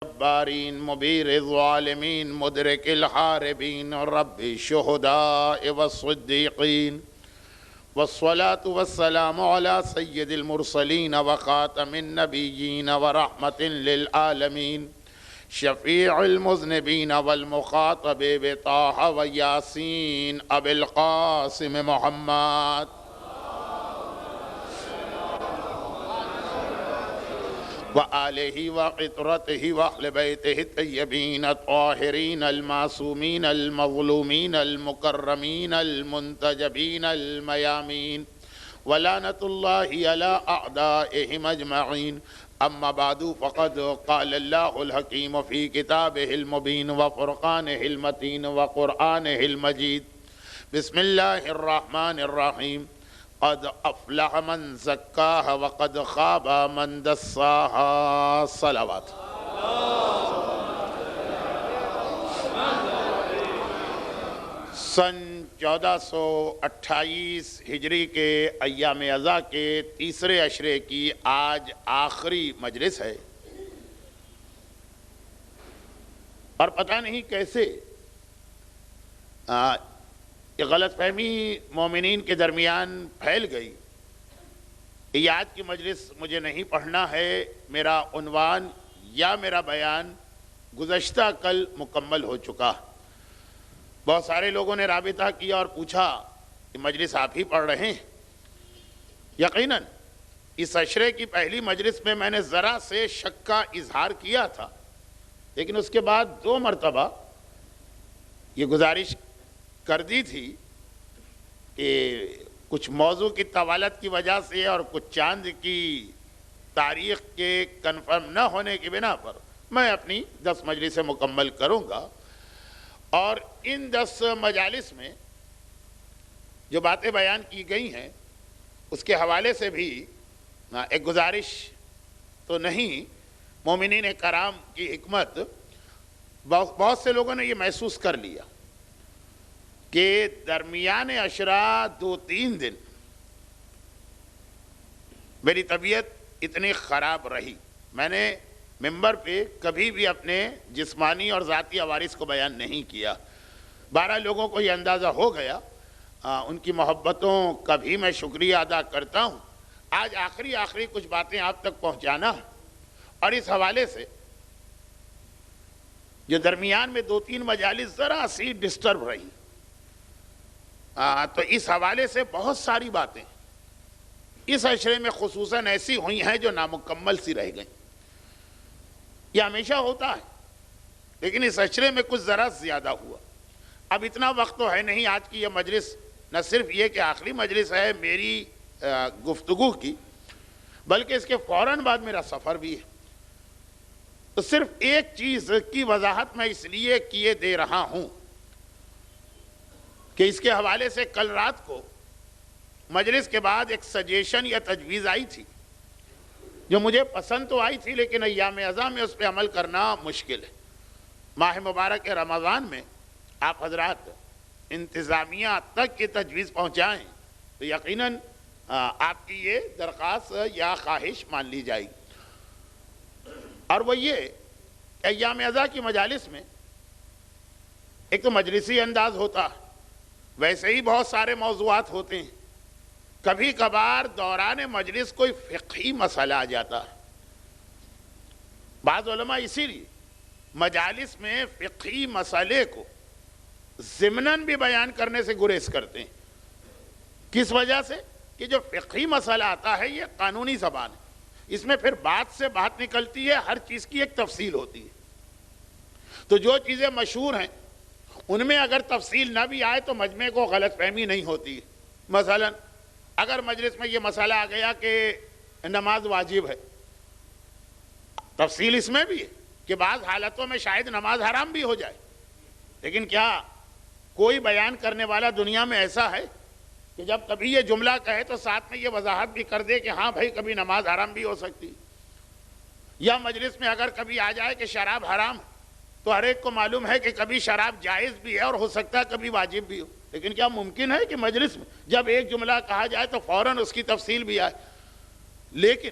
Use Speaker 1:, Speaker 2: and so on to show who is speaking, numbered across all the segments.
Speaker 1: الجبارين مبير الظالمين مدرك الحاربين رب الشهداء والصديقين والصلاة والسلام على سيد المرسلين وخاتم النبيين ورحمة للعالمين شفيع المذنبين والمخاطب بطه وياسين أبي القاسم محمد وآله وقطرته وأهل بيته الطيبين الطاهرين المعصومين المظلومين المكرمين المنتجبين الميامين ولعنة الله على أعدائهم أجمعين. أما بعد فقد قال الله الحكيم في كتابه المبين وفرقانه المتين وقرآنه المجيد. بسم الله الرحمن الرحيم. قد افلح من زکاها وقد خاب من دساها. صلوات. سن 1428 ہجری کے ایام اضحیٰ کے تیسرے عشرے کی آج آخری مجلس ہے، اور پتہ نہیں کیسے یہ غلط فہمی مومنین کے درمیان پھیل گئی. یہ آج کی مجلس مجھے نہیں پڑھنا ہے، میرا عنوان یا میرا بیان گزشتہ کل مکمل ہو چکا. بہت سارے لوگوں نے رابطہ کیا اور پوچھا کہ مجلس آپ ہی پڑھ رہے ہیں؟ یقیناً اس عشرے کی پہلی مجلس میں میں نے ذرا سے شک کا اظہار کیا تھا، لیکن اس کے بعد 2 مرتبہ یہ گزارش کر دی تھی کہ کچھ موضوع کی طوالت کی وجہ سے اور کچھ چاند کی تاریخ کے کنفرم نہ ہونے کی بنا پر میں اپنی 10 مجلسیں مکمل کروں گا، اور ان 10 مجالس میں جو باتیں بیان کی گئی ہیں اس کے حوالے سے بھی ایک گزارش تو نہیں. مومنین کرام کی حکمت، بہت سے لوگوں نے یہ محسوس کر لیا کہ درمیان عشرہ 2-3 دن میری طبیعت اتنی خراب رہی، میں نے ممبر پہ کبھی بھی اپنے جسمانی اور ذاتی عوارض کو بیان نہیں کیا. 12 لوگوں کو یہ اندازہ ہو گیا، ان کی محبتوں کا بھی میں شکریہ ادا کرتا ہوں. آج آخری کچھ باتیں آپ تک پہنچانا ہے، اور اس حوالے سے جو درمیان میں 2-3 مجالس ذرا سی ڈسٹرب رہی، تو اس حوالے سے بہت ساری باتیں اس عشرے میں خصوصاً ایسی ہوئی ہیں جو نامکمل سی رہ گئیں. یہ ہمیشہ ہوتا ہے، لیکن اس عشرے میں کچھ ذرا زیادہ ہوا. اب اتنا وقت تو ہے نہیں. آج کی یہ مجلس نہ صرف یہ کہ آخری مجلس ہے میری گفتگو کی، بلکہ اس کے فوراً بعد میرا سفر بھی ہے. تو صرف ایک چیز کی وضاحت میں اس لیے کیے دے رہا ہوں کہ اس کے حوالے سے کل رات کو مجلس کے بعد ایک سجیشن یا تجویز آئی تھی جو مجھے پسند تو آئی تھی، لیکن ایام اضحیٰ میں اس پہ عمل کرنا مشکل ہے. ماہ مبارک رمضان میں آپ حضرات انتظامیہ تک یہ تجویز پہنچائیں تو یقیناً آپ کی یہ درخواست یا خواہش مان لی جائے گی. اور وہ یہ ایام اضحیٰ کی مجالس میں ایک تو مجلسی انداز ہوتا ہے، ویسے ہی بہت سارے موضوعات ہوتے ہیں. کبھی کبھار دوران مجلس کوئی فقہی مسئلہ آ جاتا ہے. بعض علماء اسی لیے مجالس میں فقہی مسئلے کو ضمناً بھی بیان کرنے سے گریز کرتے ہیں. کس وجہ سے؟ کہ جو فقہی مسئلہ آتا ہے یہ قانونی زبان ہے، اس میں پھر بات سے بات نکلتی ہے، ہر چیز کی ایک تفصیل ہوتی ہے. تو جو چیزیں مشہور ہیں ان میں اگر تفصیل نہ بھی آئے تو مجمع کو غلط فہمی نہیں ہوتی ہے. مثلا اگر مجلس میں یہ مسئلہ آ گیا کہ نماز واجب ہے، تفصیل اس میں بھی ہے کہ بعض حالتوں میں شاید نماز حرام بھی ہو جائے، لیکن کیا کوئی بیان کرنے والا دنیا میں ایسا ہے کہ جب کبھی یہ جملہ کہے تو ساتھ میں یہ وضاحت بھی کر دے کہ ہاں بھائی کبھی نماز حرام بھی ہو سکتی؟ یا مجلس میں اگر کبھی آ جائے کہ شراب حرام ہے تو ہر ایک کو معلوم ہے کہ کبھی شراب جائز بھی ہے اور ہو سکتا ہے کبھی واجب بھی ہو. لیکن کیا ممکن ہے کہ مجلس میں جب ایک جملہ کہا جائے تو فوراً اس کی تفصیل بھی آئے؟ لیکن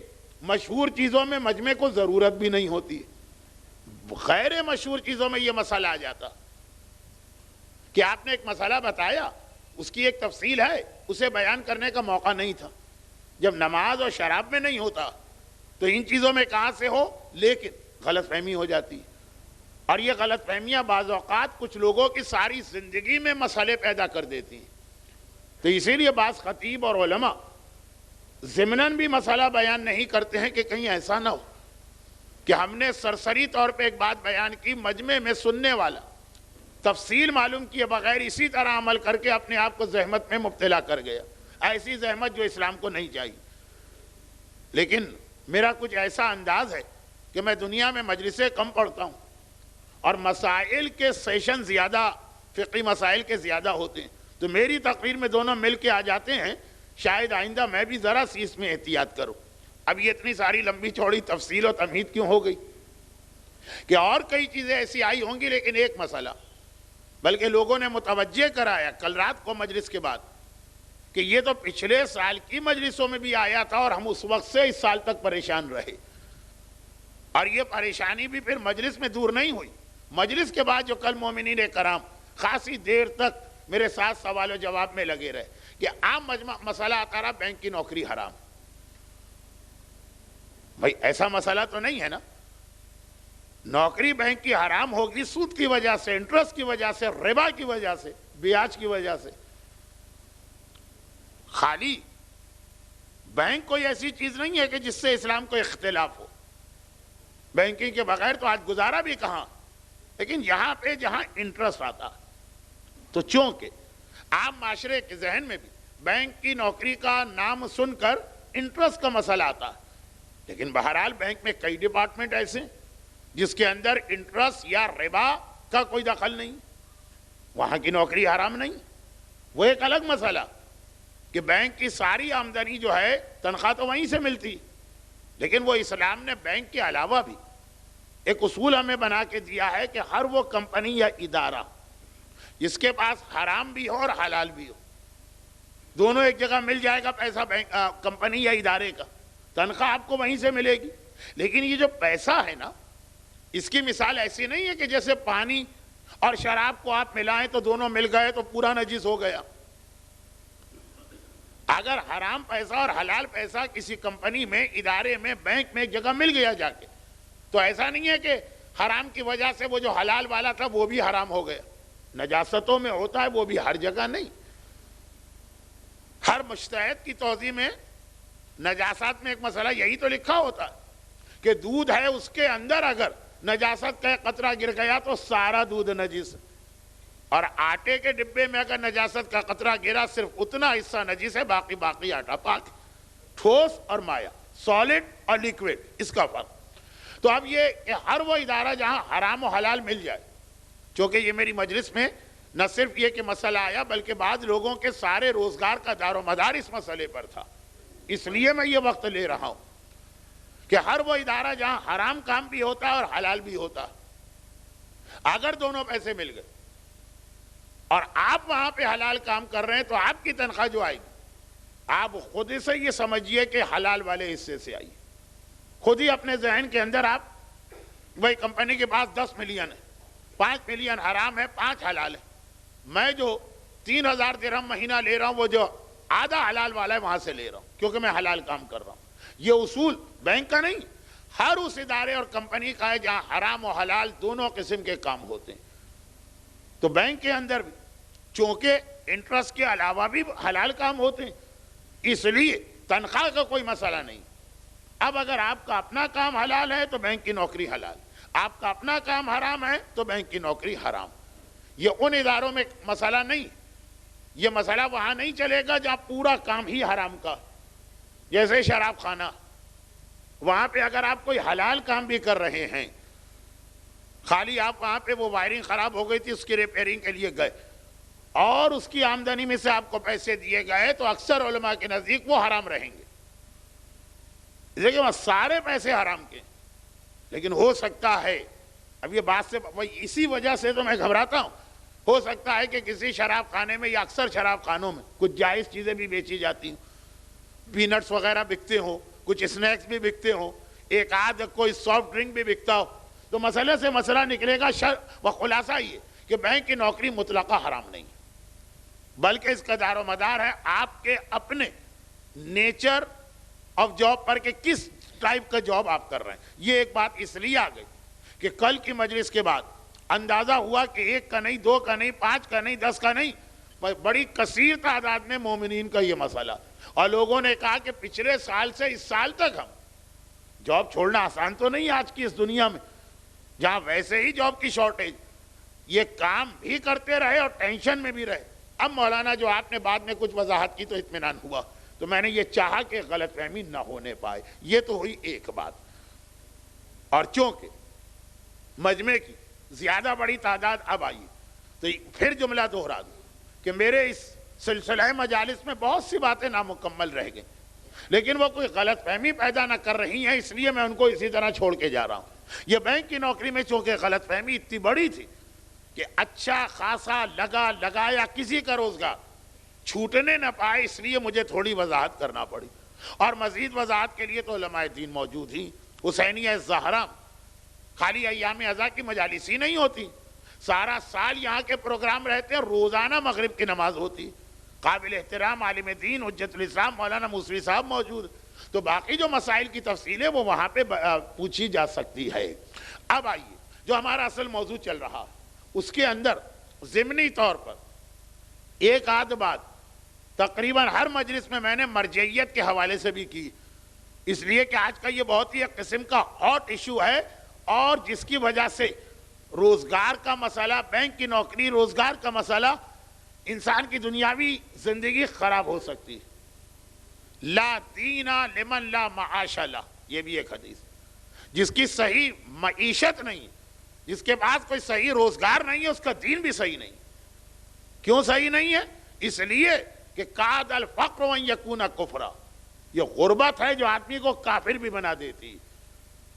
Speaker 1: مشہور چیزوں میں مجمع کو ضرورت بھی نہیں ہوتی ہے. غیر مشہور چیزوں میں یہ مسئلہ آ جاتا کہ آپ نے ایک مسئلہ بتایا، اس کی ایک تفصیل ہے، اسے بیان کرنے کا موقع نہیں تھا۔ جب نماز اور شراب میں نہیں ہوتا تو ان چیزوں میں کہاں سے ہو؟ لیکن غلط فہمی ہو جاتی ہے، اور یہ غلط فہمیاں بعض اوقات کچھ لوگوں کی ساری زندگی میں مسئلے پیدا کر دیتی ہیں۔ تو اسی لیے بعض خطیب اور علماء ضمناً بھی مسئلہ بیان نہیں کرتے ہیں کہ کہیں ایسا نہ ہو کہ ہم نے سرسری طور پہ ایک بات بیان کی، مجمع میں سننے والا تفصیل معلوم کیے بغیر اسی طرح عمل کر کے اپنے آپ کو زحمت میں مبتلا کر گیا، ایسی زحمت جو اسلام کو نہیں چاہیے۔ لیکن میرا کچھ ایسا انداز ہے کہ میں دنیا میں مجلسیں کم پڑھتا ہوں اور مسائل کے سیشن زیادہ، فقہی مسائل کے زیادہ ہوتے ہیں، تو میری تقریر میں دونوں مل کے آ جاتے ہیں۔ شاید آئندہ میں بھی ذرا سی اس میں احتیاط کروں۔ اب یہ اتنی ساری لمبی چوڑی تفصیل و تمہید کیوں ہو گئی کہ اور کئی چیزیں ایسی آئی ہوں گی، لیکن ایک مسئلہ بلکہ لوگوں نے متوجہ کرایا کل رات کو مجلس کے بعد کہ یہ تو پچھلے سال کی مجلسوں میں بھی آیا تھا اور ہم اس وقت سے اس سال تک پریشان رہے، اور یہ پریشانی بھی پھر مجلس میں دور نہیں ہوئی۔ مجلس کے بعد جو کل مومنین کرام خاصی دیر تک میرے ساتھ سوال و جواب میں لگے رہے کہ عام مسئلہ آتا رہا بینک کی نوکری حرام۔ بھائی ایسا مسئلہ تو نہیں ہے نا، نوکری بینک کی حرام ہوگی سود کی وجہ سے، انٹرسٹ کی وجہ سے، ربا کی وجہ سے، بیاج کی وجہ سے۔ خالی بینک کوئی ایسی چیز نہیں ہے کہ جس سے اسلام کو اختلاف ہو، بینکنگ کے بغیر تو آج گزارا بھی کہاں، لیکن یہاں پہ جہاں انٹرسٹ آتا تو چونکہ عام معاشرے کے ذہن میں بھی بینک کی نوکری کا نام سن کر انٹرسٹ کا مسئلہ آتا، لیکن بہرحال بینک میں کئی ڈپارٹمنٹ ایسے جس کے اندر انٹرسٹ یا ربا کا کوئی دخل نہیں، وہاں کی نوکری حرام نہیں۔ وہ ایک الگ مسئلہ کہ بینک کی ساری آمدنی جو ہے تنخواہ تو وہیں سے ملتی، لیکن وہ اسلام نے بینک کے علاوہ بھی ایک اصول ہمیں بنا کے دیا ہے کہ ہر وہ کمپنی یا ادارہ جس کے پاس حرام بھی ہو اور حلال بھی ہو، دونوں ایک جگہ مل جائے گا پیسہ، بینک کمپنی یا ادارے کا تنخواہ آپ کو وہیں سے ملے گی۔ لیکن یہ جو پیسہ ہے نا، اس کی مثال ایسی نہیں ہے کہ جیسے پانی اور شراب کو آپ ملائیں تو دونوں مل گئے تو پورا نجس ہو گیا۔ اگر حرام پیسہ اور حلال پیسہ کسی کمپنی میں، ادارے میں، بینک میں ایک جگہ مل گیا جا کے، تو ایسا نہیں ہے کہ حرام کی وجہ سے وہ جو حلال والا تھا وہ بھی حرام ہو گیا۔ نجاستوں میں ہوتا ہے، وہ بھی ہر جگہ نہیں۔ ہر مجتہد کی توضیح میں نجاست میں ایک مسئلہ یہی تو لکھا ہوتا ہے کہ دودھ ہے، اس کے اندر اگر نجاست کا قطرہ گر گیا تو سارا دودھ نجس، اور آٹے کے ڈبے میں اگر نجاست کا قطرہ گرا صرف اتنا حصہ نجس ہے، باقی آٹا پاک۔ ٹھوس اور مائع، سالڈ اور لیکوڈ، اس کا فرق۔ تو اب یہ کہ ہر وہ ادارہ جہاں حرام و حلال مل جائے، چونکہ یہ میری مجلس میں نہ صرف یہ کہ مسئلہ آیا بلکہ بعض لوگوں کے سارے روزگار کا دار و مدار اس مسئلے پر تھا، اس لیے میں یہ وقت لے رہا ہوں کہ ہر وہ ادارہ جہاں حرام کام بھی ہوتا ہے اور حلال بھی ہوتا ہے، اگر دونوں پیسے مل گئے اور آپ وہاں پہ حلال کام کر رہے ہیں تو آپ کی تنخواہ جو آئے گی، آپ خود سے یہ سمجھیے کہ حلال والے حصے سے آئی۔ خود ہی اپنے ذہن کے اندر آپ، وہی کمپنی کے پاس 10 ملین ہے، 5 ملین حرام ہے، 5 حلال ہے، میں جو 3000 درہم مہینہ لے رہا ہوں وہ جو آدھا حلال والا ہے وہاں سے لے رہا ہوں، کیونکہ میں حلال کام کر رہا ہوں۔ یہ اصول بینک کا نہیں، ہر اس ادارے اور کمپنی کا ہے جہاں حرام و حلال دونوں قسم کے کام ہوتے ہیں۔ تو بینک کے اندر بھی چونکہ انٹرسٹ کے علاوہ بھی حلال کام ہوتے ہیں، اس لیے تنخواہ کا کوئی مسئلہ نہیں۔ اب اگر آپ کا اپنا کام حلال ہے تو بینک کی نوکری حلال، آپ کا اپنا کام حرام ہے تو بینک کی نوکری حرام۔ یہ ان اداروں میں مسئلہ نہیں، یہ مسئلہ وہاں نہیں چلے گا جہاں پورا کام ہی حرام کا، جیسے شراب خانہ، وہاں پہ اگر آپ کوئی حلال کام بھی کر رہے ہیں، خالی آپ وہاں پہ وہ وائرنگ خراب ہو گئی تھی اس کی ریپیئرنگ کے لیے گئے اور اس کی آمدنی میں سے آپ کو پیسے دیے گئے، تو اکثر علماء کے نزدیک وہ حرام رہیں گے۔ دیکھیں وہ سارے پیسے حرام کے، لیکن ہو سکتا ہے، اب یہ بات سے اسی وجہ سے تو میں گھبراتا ہوں، ہو سکتا ہے کہ کسی شراب خانے میں یا اکثر شراب خانوں میں کچھ جائز چیزیں بھی بیچی جاتی ہوں، پی نٹس وغیرہ بکتے ہوں، کچھ اسنیکس بھی بکتے ہوں، ایک آدھ کوئی سافٹ ڈرنک بھی بکتا ہو، تو مسئلے سے مسئلہ نکلے گا و خلاصہ یہ کہ بینک کی نوکری مطلقہ حرام نہیں ہے، بلکہ اس کا دار و مدار ہے آپ کے اپنے نیچر آف جاب پر کہ کس ٹائپ کا جاب آپ کر رہے ہیں۔ یہ ایک بات اس لیے آ گئی کہ کل کی مجلس کے بعد اندازہ ہوا کہ 1 کا نہیں، 2 کا نہیں، 5 کا نہیں، 10 کا نہیں، بڑی کثیر تعداد میں مومنین کا یہ مسئلہ، اور لوگوں نے کہا کہ پچھلے سال سے اس سال تک ہم جاب چھوڑنا آسان تو نہیں آج کی اس دنیا میں جہاں ویسے ہی جاب کی شارٹیج، یہ کام بھی کرتے رہے اور ٹینشن میں بھی رہے۔ اب مولانا جو آپ نے بعد میں کچھ وضاحت کی تو اطمینان ہوا، تو میں نے یہ چاہا کہ غلط فہمی نہ ہونے پائے۔ یہ تو ہوئی ایک بات، اور چونکہ مجمع کی زیادہ بڑی تعداد اب آئی تو پھر جملہ دوہرا دوں کہ میرے اس سلسلہ مجالس میں بہت سی باتیں نامکمل رہ گئیں، لیکن وہ کوئی غلط فہمی پیدا نہ کر رہی ہیں، اس لیے میں ان کو اسی طرح چھوڑ کے جا رہا ہوں۔ یہ بینک کی نوکری میں چونکہ غلط فہمی اتنی بڑی تھی کہ اچھا خاصا لگایا کسی کا روزگار چھوٹنے نہ پائے، اس لیے مجھے تھوڑی وضاحت کرنا پڑی، اور مزید وضاحت کے لیے تو علماء دین موجود ہی۔ حسینیہ زہرا خالی ایام ازاں کی مجالس ہی نہیں ہوتی، سارا سال یہاں کے پروگرام رہتے ہیں، روزانہ مغرب کی نماز ہوتی، قابل احترام عالم دین حجت الاسلام مولانا موسوی صاحب موجود، تو باقی جو مسائل کی تفصیل ہے وہ وہاں پہ پوچھی جا سکتی ہے۔ اب آئیے جو ہمارا اصل موضوع چل رہا اس کے اندر ضمنی طور پر ایک آدھ بات تقریباً ہر مجلس میں نے مرجعیت کے حوالے سے بھی کی، اس لیے کہ آج کا یہ بہت ہی ایک قسم کا ہاٹ ایشو ہے، اور جس کی وجہ سے روزگار کا مسئلہ، بینک کی نوکری، روزگار کا مسئلہ، انسان کی دنیاوی زندگی خراب ہو سکتی ہے۔ لا دین لمن لا معاش له، یہ بھی ایک حدیث، جس کی صحیح معیشت نہیں، جس کے پاس کوئی صحیح روزگار نہیں ہے، اس کا دین بھی صحیح نہیں۔ کیوں صحیح نہیں ہے؟ اس لیے کہ کاد الفقر ان یکون کفرا، یہ غربت ہے جو آدمی کو کافر بھی بنا دیتی۔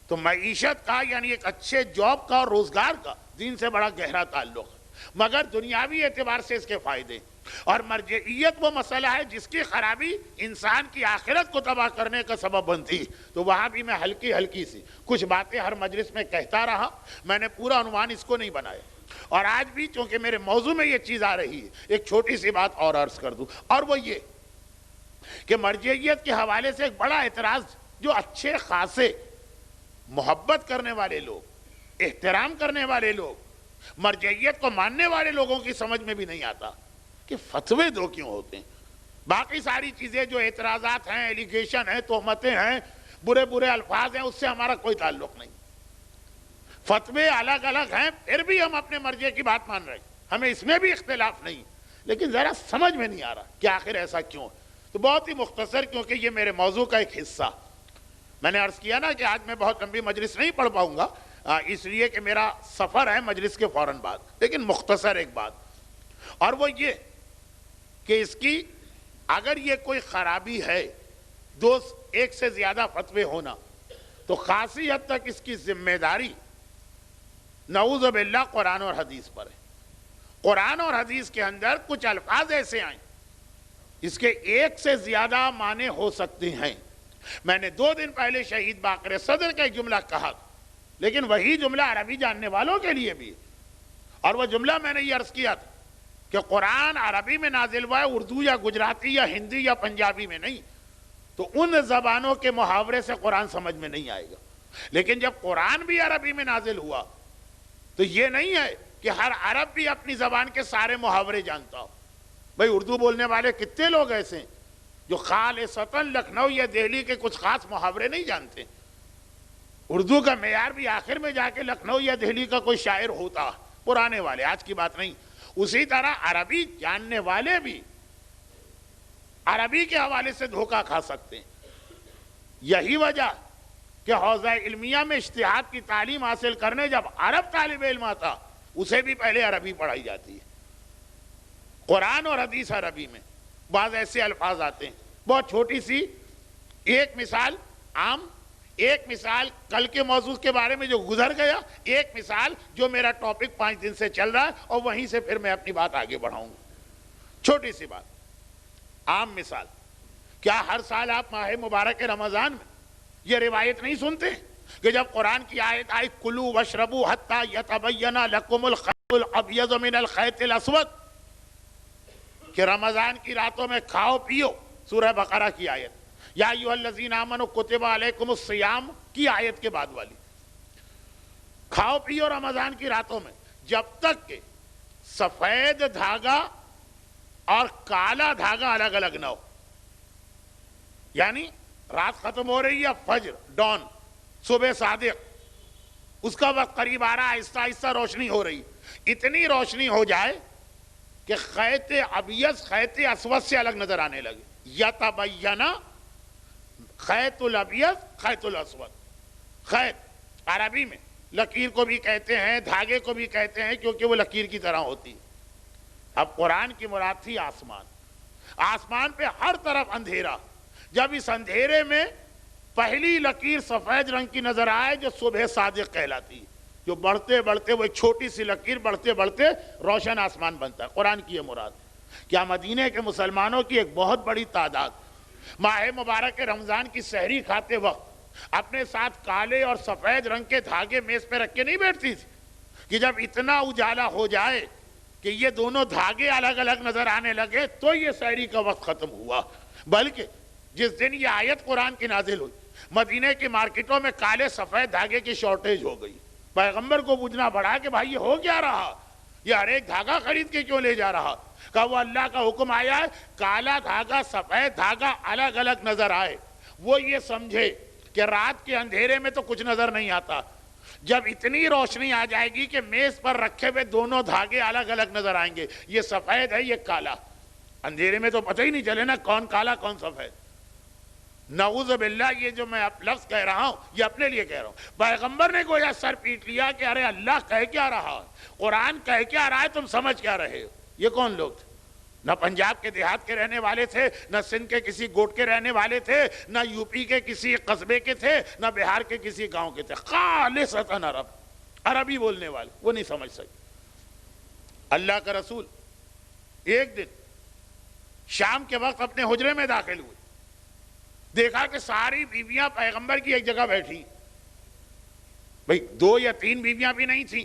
Speaker 1: تو معیشت کا یعنی ایک اچھے جاب کا اور روزگار کا دین سے بڑا گہرا تعلق ہے، مگر دنیاوی اعتبار سے اس کے فائدے، اور مرجعیت وہ مسئلہ ہے جس کی خرابی انسان کی آخرت کو تباہ کرنے کا سبب بنتی۔ تو وہاں بھی میں ہلکی سی کچھ باتیں ہر مجلس میں کہتا رہا، میں نے پورا عنوان اس کو نہیں بنایا، اور آج بھی چونکہ میرے موضوع میں یہ چیز آ رہی ہے، ایک چھوٹی سی بات اور عرض کر دوں، اور وہ یہ کہ مرجعیت کے حوالے سے ایک بڑا اعتراض جو اچھے خاصے محبت کرنے والے لوگ، احترام کرنے والے لوگ، مرجعیت کو ماننے والے لوگوں کی سمجھ میں بھی نہیں آتا کہ فتوے دو کیوں ہوتے ہیں۔ باقی ساری چیزیں جو اعتراضات ہیں، ایلیگیشن ہیں، تہمتیں ہیں، برے الفاظ ہیں، اس سے ہمارا کوئی تعلق نہیں۔ فتوے الگ الگ ہیں، پھر بھی ہم اپنے مرجع کی بات مان رہے ہیں، ہمیں اس میں بھی اختلاف نہیں، لیکن ذرا سمجھ میں نہیں آ رہا کہ آخر ایسا کیوں ہے۔ تو بہت ہی مختصر، کیونکہ یہ میرے موضوع کا ایک حصہ، میں نے عرض کیا نا کہ آج میں بہت لمبی مجلس نہیں پڑھ پاؤں گا، اس لیے کہ میرا سفر ہے مجلس کے فوراً بعد، لیکن مختصر ایک بات، اور وہ یہ کہ اس کی اگر یہ کوئی خرابی ہے، ایک سے زیادہ فتوے ہونا، تو خاصی حد تک اس کی ذمہ داری نعوذ باللہ قرآن اور حدیث پر ہے۔ قرآن اور حدیث کے اندر کچھ الفاظ ایسے آئیں اس کے ایک سے زیادہ معنی ہو سکتے ہیں۔ میں نے 2 دن پہلے شہید باقر صدر کا ایک جملہ کہا، لیکن وہی جملہ عربی جاننے والوں کے لیے بھی، اور وہ جملہ میں نے یہ عرض کیا تھا کہ قرآن عربی میں نازل ہوا ہے، اردو یا گجراتی یا ہندی یا پنجابی میں نہیں، تو ان زبانوں کے محاورے سے قرآن سمجھ میں نہیں آئے گا۔ لیکن جب قرآن بھی عربی میں نازل ہوا تو یہ نہیں ہے کہ ہر عرب بھی اپنی زبان کے سارے محاورے جانتا ہو۔ بھئی اردو بولنے والے کتنے لوگ ایسے ہیں جو خالصتاً لکھنؤ یا دہلی کے کچھ خاص محاورے نہیں جانتے؟ اردو کا معیار بھی آخر میں جا کے لکھنؤ یا دہلی کا کوئی شاعر ہوتا، پرانے والے، آج کی بات نہیں۔ اسی طرح عربی جاننے والے بھی عربی کے حوالے سے دھوکہ کھا سکتے ہیں۔ یہی وجہ کہ حوزہ علمیہ میں اجتہاد کی تعلیم حاصل کرنے جب عرب طالب علم آتا، اسے بھی پہلے عربی پڑھائی جاتی ہے۔ قرآن اور حدیث عربی میں بعض ایسے الفاظ آتے ہیں، بہت چھوٹی سی ایک مثال، ایک مثال کل کے موضوع کے بارے میں جو گزر گیا، ایک مثال جو میرا ٹاپک 5 دن سے چل رہا ہے، اور وہیں سے پھر میں اپنی بات آگے بڑھاؤں گا۔ چھوٹی سی بات، عام مثال، کیا ہر سال آپ ماہ مبارک رمضان میں یہ روایت نہیں سنتے کہ جب قرآن کی آیت آئی کلوا واشربوا حتی یتبین لکم الخیط الابیض من الخیط الاسود، کہ رمضان کی راتوں میں کھاؤ پیو، سورہ بقرہ کی آیت، یا ایھا الذین آمنوا کتب علیکم الصیام کی آیت کے بعد والی، کھاؤ پیو رمضان کی راتوں میں جب تک کہ سفید دھاگا اور کالا دھاگا الگ الگ نہ ہو، یعنی رات ختم ہو رہی ہے، فجر ڈان صبح صادق، اس کا وقت قریب آ رہا ہے، آہستہ آہستہ روشنی ہو رہی، اتنی روشنی ہو جائے کہ خیط ابیض خیط اسود سے الگ نظر آنے لگے، یتبین خیط الابیض خیط الاسود، خیط عربی میں لکیر کو بھی کہتے ہیں، دھاگے کو بھی کہتے ہیں، کیونکہ وہ لکیر کی طرح ہوتی ہے۔ اب قرآن کی مراد تھی آسمان، آسمان پہ ہر طرف اندھیرا، جب اس اندھیرے میں پہلی لکیر سفید رنگ کی نظر آئے جو صبح صادق کہلاتی ہے، جو بڑھتے بڑھتے وہ چھوٹی سی لکیر بڑھتے بڑھتے روشن آسمان بنتا ہے، قرآن کی یہ مراد۔ کیا مدینے کے مسلمانوں کی ایک بہت بڑی تعداد ماہ مبارک رمضان کی سحری کھاتے وقت اپنے ساتھ کالے اور سفید رنگ کے دھاگے میز پہ رکھ کے نہیں بیٹھتی تھی کہ جب اتنا اجالا ہو جائے کہ یہ دونوں دھاگے الگ الگ نظر آنے لگے تو یہ سحری کا وقت ختم ہوا، بلکہ جس دن یہ آیت قرآن کی نازل ہوئی مدینے کی مارکیٹوں میں کالے سفید دھاگے کی شارٹیج ہو گئی، پیغمبر کو پوچھنا پڑا کہ بھائی یہ ہو کیا رہا، یہ ہر ایک دھاگا خرید کے کیوں لے جا رہا؟ کہا وہ اللہ کا حکم آیا ہے کالا دھاگا سفید دھاگا الگ الگ نظر آئے، وہ یہ سمجھے کہ رات کے اندھیرے میں تو کچھ نظر نہیں آتا، جب اتنی روشنی آ جائے گی کہ میز پر رکھے ہوئے دونوں دھاگے الگ الگ نظر آئیں گے، یہ سفید ہے یہ کالا، اندھیرے میں تو پتہ ہی نہیں چلے نا کون کالا کون سفید۔ نعوذ باللہ، یہ جو میں لفظ کہہ رہا ہوں یہ اپنے لیے کہہ رہا ہوں، پیغمبر نے گویا سر پیٹ لیا کہ ارے اللہ کہہ کیا رہا ہے، قرآن کہہ کیا رہا ہے، تم سمجھ کیا رہے ہو۔ یہ کون لوگ تھے؟ نہ پنجاب کے دیہات کے رہنے والے تھے، نہ سندھ کے کسی گوٹ کے رہنے والے تھے، نہ یو پی کے کسی قصبے کے تھے، نہ بہار کے کسی گاؤں کے تھے، خالصتاً عربی بولنے والے، وہ نہیں سمجھ سکے۔ اللہ کا رسول ایک دن شام کے وقت اپنے حجرے میں داخل ہوئے، دیکھا کہ ساری بیویاں پیغمبر کی ایک جگہ بیٹھی، بھئی 2 یا 3 بیویاں بھی نہیں تھیں،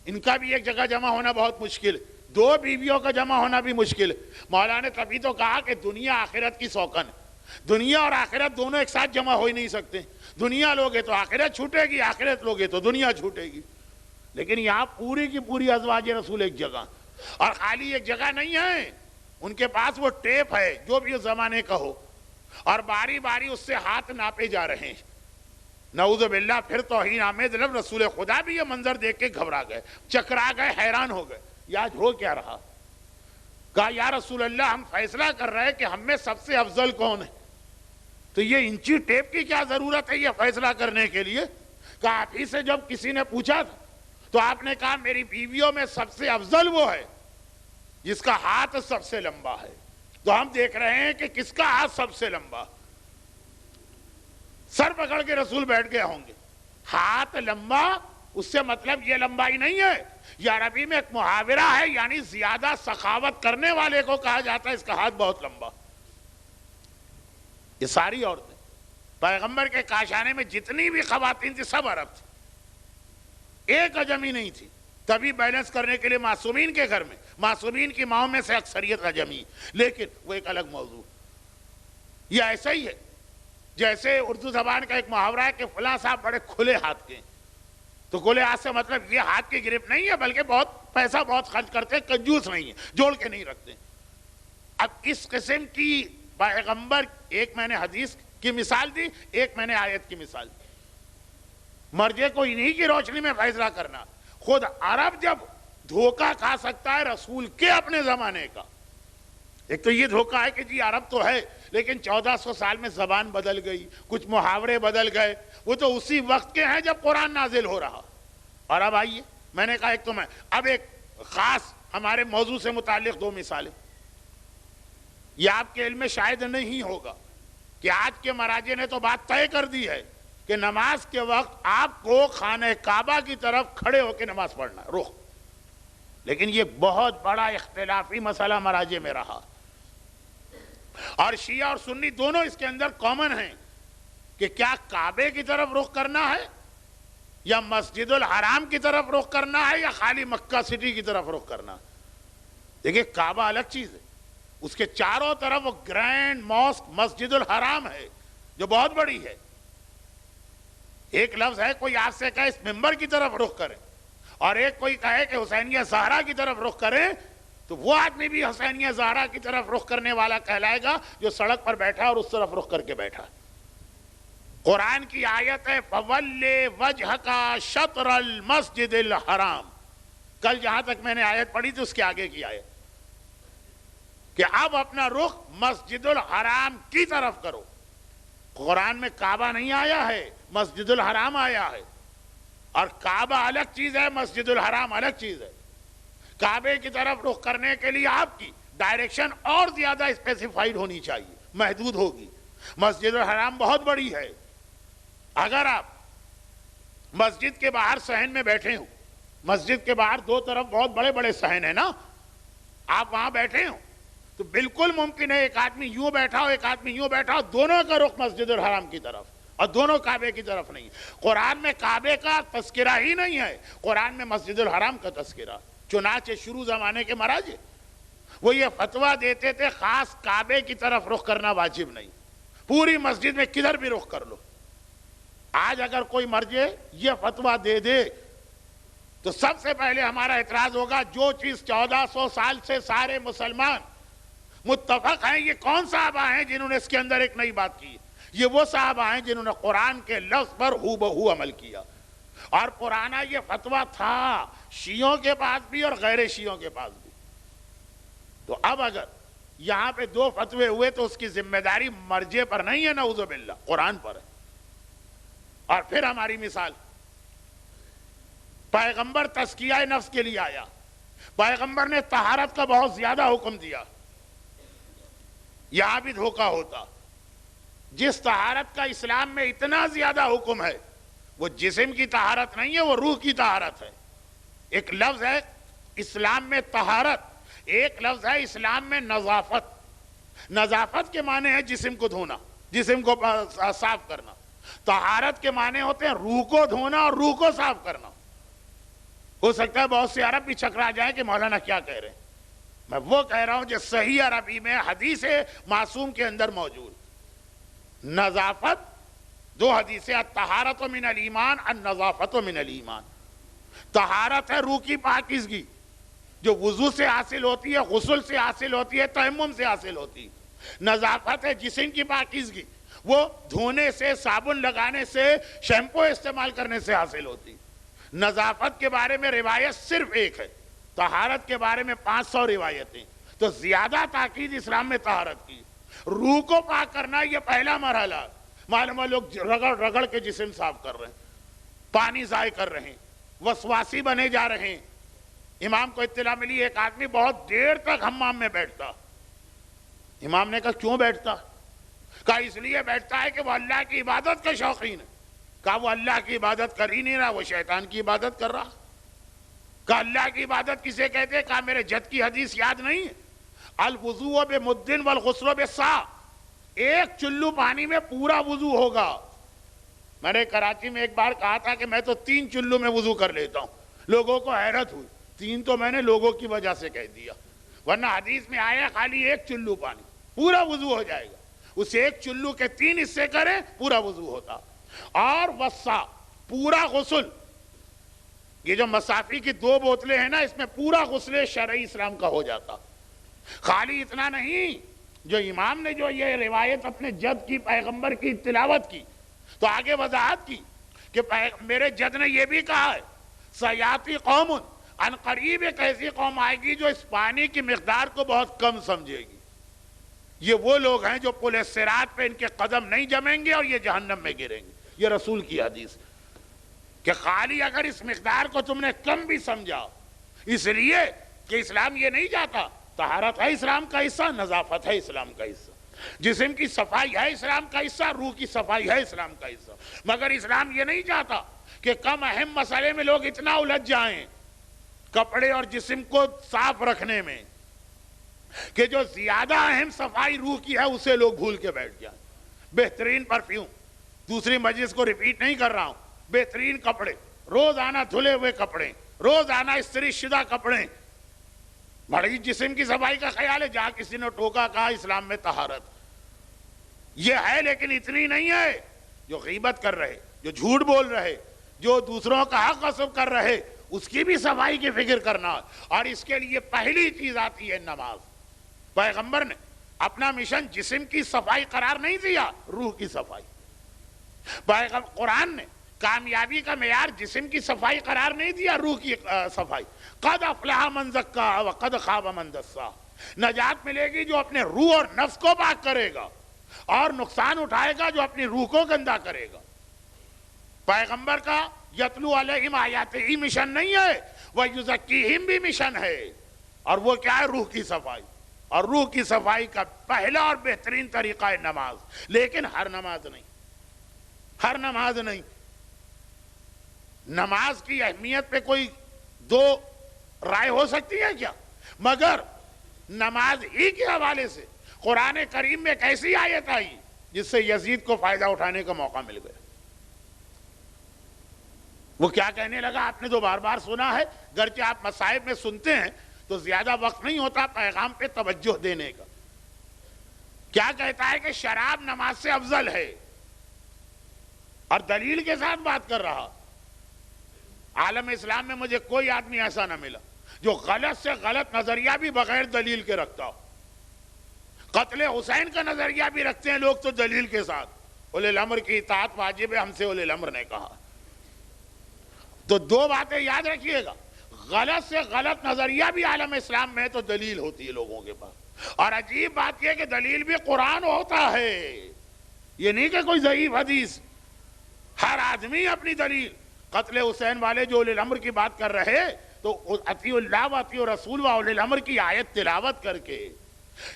Speaker 1: ان کا بھی ایک جگہ جمع ہونا بہت مشکل، 2 بیویوں کا جمع ہونا بھی مشکل۔ مولا نے تبھی تو کہا کہ دنیا آخرت کی سوکن ہے، دنیا اور آخرت دونوں ایک ساتھ جمع ہو ہی نہیں سکتے، دنیا لوگے تو آخرت چھوٹے گی، آخرت لوگے تو دنیا چھوٹے گی۔ لیکن یہاں پوری کی پوری ازواج رسول ایک جگہ، اور خالی ایک جگہ نہیں ہے، ان کے پاس وہ ٹیپ ہے جو بھی اس زمانے کا ہو، اور باری باری اس سے ہاتھ ناپے جا رہے ہیں۔ نعوذ باللہ، پھر توہین آمیز لفظ، رسول خدا بھی یہ منظر دیکھ کے گھبرا گئے، چکرا گئے، حیران ہو گئے، یہ آج ہو کیا رہا؟ کہا یا رسول اللہ ہم فیصلہ کر رہے ہیں کہ ہم میں سب سے افضل کون ہے، تو یہ انچی ٹیپ کی کیا ضرورت ہے یہ فیصلہ کرنے کے لیے؟ کہا آپ ہی سے جب کسی نے پوچھا تھا تو آپ نے کہا میری بیویوں میں سب سے افضل وہ ہے جس کا ہاتھ سب سے لمبا ہے، تو ہم دیکھ رہے ہیں کہ کس کا ہاتھ سب سے لمبا۔ سر پکڑ کے رسول بیٹھ گئے ہوں گے، ہاتھ لمبا اس سے مطلب یہ لمبائی نہیں ہے، یہ عربی میں ایک محاورہ ہے، یعنی زیادہ سخاوت کرنے والے کو کہا جاتا ہے اس کا ہاتھ بہت لمبا۔ یہ ساری عورتیں پیغمبر کے کاشانے میں جتنی بھی خواتین تھی سب عرب تھی، ایک عجمی نہیں تھی، تبھی بیلنس کرنے کے لیے معصومین کے گھر میں معصومین کی ماؤں میں سے اکثریت عجمی، لیکن وہ ایک الگ موضوع۔ یہ ایسا ہی ہے جیسے اردو زبان کا ایک محاورہ ہے کہ فلاں صاحب بڑے کھلے ہاتھ کے ہیں، تو کھلے ہاتھ سے مطلب یہ ہاتھ کی گرفت نہیں ہے، بلکہ بہت پیسہ بہت خرچ کرتے ہیں، کنجوس نہیں ہے، جوڑ کے نہیں رکھتے۔ اب اس قسم کی پیغمبر، ایک میں نے حدیث کی مثال دی، ایک میں نے آیت کی مثال دی، مرجے کو انہی کی روشنی میں فیصلہ کرنا۔ خود عرب جب دھوکہ کھا سکتا ہے رسول کے اپنے زمانے کا، ایک تو یہ دھوکہ ہے کہ جی عرب تو ہے لیکن 1400 سال میں زبان بدل گئی، کچھ محاورے بدل گئے، وہ تو اسی وقت کے ہیں جب قرآن نازل ہو رہا۔ اور اب آئیے، میں نے کہا ایک تو میں اب ایک خاص ہمارے موضوع سے متعلق 2 مثالیں۔ یہ آپ کے علم میں شاید نہیں ہوگا کہ آج کے مراجع نے تو بات طے کر دی ہے کہ نماز کے وقت آپ کو خانہ کعبہ کی طرف کھڑے ہو کے نماز پڑھنا ہے، رخ، لیکن یہ بہت بڑا اختلافی مسئلہ مراجع میں رہا، اور شیعہ اور سنی دونوں اس کے اندر کامن ہیں کہ کیا کعبے کی طرف رخ کرنا ہے یا مسجد الحرام کی طرف رخ کرنا ہے یا خالی مکہ سٹی کی طرف رخ کرنا ہے؟ دیکھیں کعبہ الگ چیز ہے، اس کے چاروں طرف وہ گرینڈ ماسک مسجد الحرام ہے جو بہت بڑی ہے۔ ایک لفظ ہے کوئی آپ سے کہے اس منبر کی طرف رخ کرے، اور ایک کوئی کہے کہ حسینیہ زہرا کی طرف رخ کرے، تو وہ آدمی بھی حسینیہ زہرا کی طرف رخ کرنے والا کہلائے گا جو سڑک پر بیٹھا اور اس طرف رخ کر کے بیٹھا۔ قرآن کی آیت ہے فَوَلِّ وَجْهَكَ شَطْرَ الْمَسْجِدِ الْحَرَامِ، کل جہاں تک میں نے آیت پڑھی تھی اس کے آگے کی آیت کہ اب اپنا رخ مسجد الحرام کی طرف کرو۔ قرآن میں کعبہ نہیں آیا ہے، مسجد الحرام آیا ہے، اور کعبہ الگ چیز ہے، مسجد الحرام الگ چیز ہے۔ کعبے کی طرف رخ کرنے کے لیے آپ کی ڈائریکشن اور زیادہ اسپیسیفائیڈ ہونی چاہیے، محدود ہوگی۔ مسجد الحرام بہت بڑی ہے، اگر آپ مسجد کے باہر صحن میں بیٹھے ہوں، مسجد کے باہر دو طرف بہت بڑے بڑے صحن ہیں نا، آپ وہاں بیٹھے ہوں تو بالکل ممکن ہے ایک آدمی یوں بیٹھا ہو ایک آدمی یوں بیٹھا ہو، دونوں کا رخ مسجد الحرام کی طرف اور دونوں کعبے کی طرف نہیں۔ قرآن میں کعبے کا تذکرہ ہی نہیں ہے، قرآن میں مسجد الحرام کا تذکرہ۔ چنانچہ شروع زمانے کے مراجع وہ یہ فتویٰ دیتے تھے خاص کعبے کی طرف رخ کرنا واجب نہیں، پوری مسجد میں کدھر بھی رخ کر لو۔ آج اگر کوئی مرجع یہ فتویٰ دے دے تو سب سے پہلے ہمارا اعتراض ہوگا جو چیز 1400 سال سے سارے مسلمان متفق ہیں، یہ کون صحابہ ہیں جنہوں نے اس کے اندر ایک نئی بات کی؟ یہ وہ صحابہ ہیں جنہوں نے قرآن کے لفظ پر ہو بہو عمل کیا، اور پرانا یہ فتویٰ تھا شیعوں کے پاس بھی اور غیر شیعوں کے پاس بھی۔ تو اب اگر یہاں پہ دو فتوے ہوئے تو اس کی ذمہ داری مرجع پر نہیں ہے، نعوذ باللہ قرآن پر ہے۔ اور پھر ہماری مثال، پیغمبر تزکیہ نفس کے لیے آیا، پیغمبر نے طہارت کا بہت زیادہ حکم دیا۔ یہاں بھی دھوکہ ہوتا، جس طہارت کا اسلام میں اتنا زیادہ حکم ہے وہ جسم کی طہارت نہیں ہے، وہ روح کی طہارت ہے۔ ایک لفظ ہے اسلام میں طہارت، ایک لفظ ہے اسلام میں نظافت۔ نظافت کے معنی ہے جسم کو دھونا، جسم کو صاف کرنا۔ طہارت کے معنی ہوتے ہیں روح کو دھونا اور روح کو صاف کرنا۔ ہو سکتا ہے بہت سے عرب بھی چکرا جائیں کہ مولانا کیا کہہ رہے ہیں، میں وہ کہہ رہا ہوں جو صحیح عربی میں حدیث معصوم کے اندر موجود۔ نظافت دو حدیثیں، الطہارۃ من الایمان، النظافۃ من الایمان۔ طہارت ہے روح کی پاکیزگی جو وضو سے حاصل ہوتی ہے، غسل سے حاصل ہوتی ہے، تیمم سے حاصل ہوتی ہے۔ نظافت ہے جسم کی پاکیزگی، وہ دھونے سے، صابن لگانے سے، شیمپو استعمال کرنے سے حاصل ہوتی۔ نظافت کے بارے میں روایت صرف ایک ہے، طہارت کے بارے میں 500 روایتیں، تو زیادہ تاکید اسلام میں طہارت کی۔ روح کو پاک کرنا یہ پہلا مرحلہ، معلوم ہے لوگ رگڑ رگڑ کے جسم صاف کر رہے ہیں، پانی ضائع کر رہے ہیں، وسواسی بنے جا رہے ہیں۔ امام کو اطلاع ملی ایک آدمی بہت دیر تک حمام میں بیٹھتا۔ امام نے کہا کیوں بیٹھتا؟ کہا اس لیے بیٹھتا ہے کہ وہ اللہ کی عبادت کا شوقین ہے۔ کہا وہ اللہ کی عبادت کر ہی نہیں رہا، وہ شیطان کی عبادت کر رہا۔ کہا اللہ کی عبادت کسے کہتے ہیں؟ کہا میرے جد کی حدیث یاد نہیں ہے، الوضوء بمد والغسل بصاع، ایک چلو پانی میں پورا وضو ہوگا۔ میں نے کراچی میں ایک بار کہا تھا کہ میں تو 3 چلو میں وضو کر لیتا ہوں، لوگوں کو حیرت ہوئی، 3 تو میں نے لوگوں کی وجہ سے کہہ دیا، ورنہ حدیث میں آیا خالی ایک چلو پانی پورا وضو ہو جائے گا۔ اس ایک چلو کے 3 حصے کریں پورا وضو ہوتا۔ اور وصا، پورا غسل، یہ جو مصافی کی 2 بوتلیں ہیں نا، اس میں پورا غسل شرعی اسلام کا ہو جاتا۔ خالی اتنا نہیں، جو امام نے جو یہ روایت اپنے جد کی، پیغمبر کی تلاوت کی، تو آگے وضاحت کی کہ میرے جد نے یہ بھی کہا ہے سیاتی قوم، ان قریب ایک ایسی قوم آئے گی جو اس پانی کی مقدار کو بہت کم سمجھے گی۔ یہ وہ لوگ ہیں جو پل صراط پہ ان کے قدم نہیں جمیں گے اور یہ جہنم میں گریں گے۔ یہ رسول کی حدیث کہ خالی اگر اس مقدار کو تم نے کم بھی سمجھا، اس لیے کہ اسلام یہ نہیں چاہتا، طہارت ہے اسلام کا حصہ، نظافت ہے اسلام کا حصہ، جسم کی صفائی ہے اسلام کا حصہ، روح کی صفائی ہے اسلام کا حصہ، مگر اسلام یہ نہیں چاہتا کہ کم اہم مسئلے میں لوگ اتنا الجھ جائیں کپڑے اور جسم کو صاف رکھنے میں کہ جو زیادہ اہم صفائی روح کی ہے اسے لوگ بھول کے بیٹھ جائیں۔ بہترین پرفیوم، دوسری مجلس کو ریپیٹ نہیں کر رہا ہوں، بہترین کپڑے، روزانہ دھلے ہوئے کپڑے، روزانہ استری شدہ کپڑے، بڑی جسم کی صفائی کا خیال ہے. جہاں کسی نے ٹوکا کہا اسلام میں طہارت یہ ہے، لیکن اتنی نہیں ہے. جو غیبت کر رہے، جو جھوٹ بول رہے، جو دوسروں کا حق غصب کر رہے، اس کی بھی صفائی کی فکر کرنا. اور اس کے لیے پہلی چیز آتی ہے نماز. پیغمبر نے اپنا مشن جسم کی صفائی قرار نہیں دیا، روح کی صفائی. قرآن نے کامیابی کا معیار جسم کی صفائی قرار نہیں دیا، روح کی صفائی. قد افلح من زکاہا وقد خاب من دساہا. نجات ملے گی جو اپنے روح اور نفس کو پاک کرے گا، اور نقصان اٹھائے گا جو اپنی روح کو گندا کرے گا. پیغمبر کا یتلو علیہم آیاتہ ہی مشن نہیں ہے، ویزکیہم بھی مشن ہے. اور وہ کیا ہے؟ روح کی صفائی. اور روح کی صفائی کا پہلا اور بہترین طریقہ ہے نماز. لیکن ہر نماز نہیں، ہر نماز نہیں. نماز کی اہمیت پہ کوئی دو رائے ہو سکتی ہے کیا؟ مگر نماز ہی کے حوالے سے قرآن کریم میں ایک ایسی آیت آئی جس سے یزید کو فائدہ اٹھانے کا موقع مل گیا. وہ کیا کہنے لگا آپ نے تو بار بار سنا ہے، گرچہ آپ مصائب میں سنتے ہیں تو زیادہ وقت نہیں ہوتا پیغام پہ توجہ دینے کا. کیا کہتا ہے کہ شراب نماز سے افضل ہے، اور دلیل کے ساتھ بات کر رہا. عالم اسلام میں مجھے کوئی آدمی ایسا نہ ملا جو غلط سے غلط نظریہ بھی بغیر دلیل کے رکھتا ہو. قتل حسین کا نظریہ بھی رکھتے ہیں لوگ تو دلیل کے ساتھ. اولی الامر کی اطاعت واجب ہے، ہم سے اولی الامر نے کہا. تو دو باتیں یاد رکھیے گا، غلط سے غلط نظریہ بھی عالم اسلام میں تو دلیل ہوتی ہے لوگوں کے پاس. اور عجیب بات یہ کہ دلیل بھی قرآن ہوتا ہے، یہ نہیں کہ کوئی ضعیف حدیث. ہر آدمی اپنی دلیل. قتل حسین والے جو اولی الامر کی بات کر رہے تو اطیعوا اللہ و اطیعوا الرسول و اولی الامر کی آیت تلاوت کر کے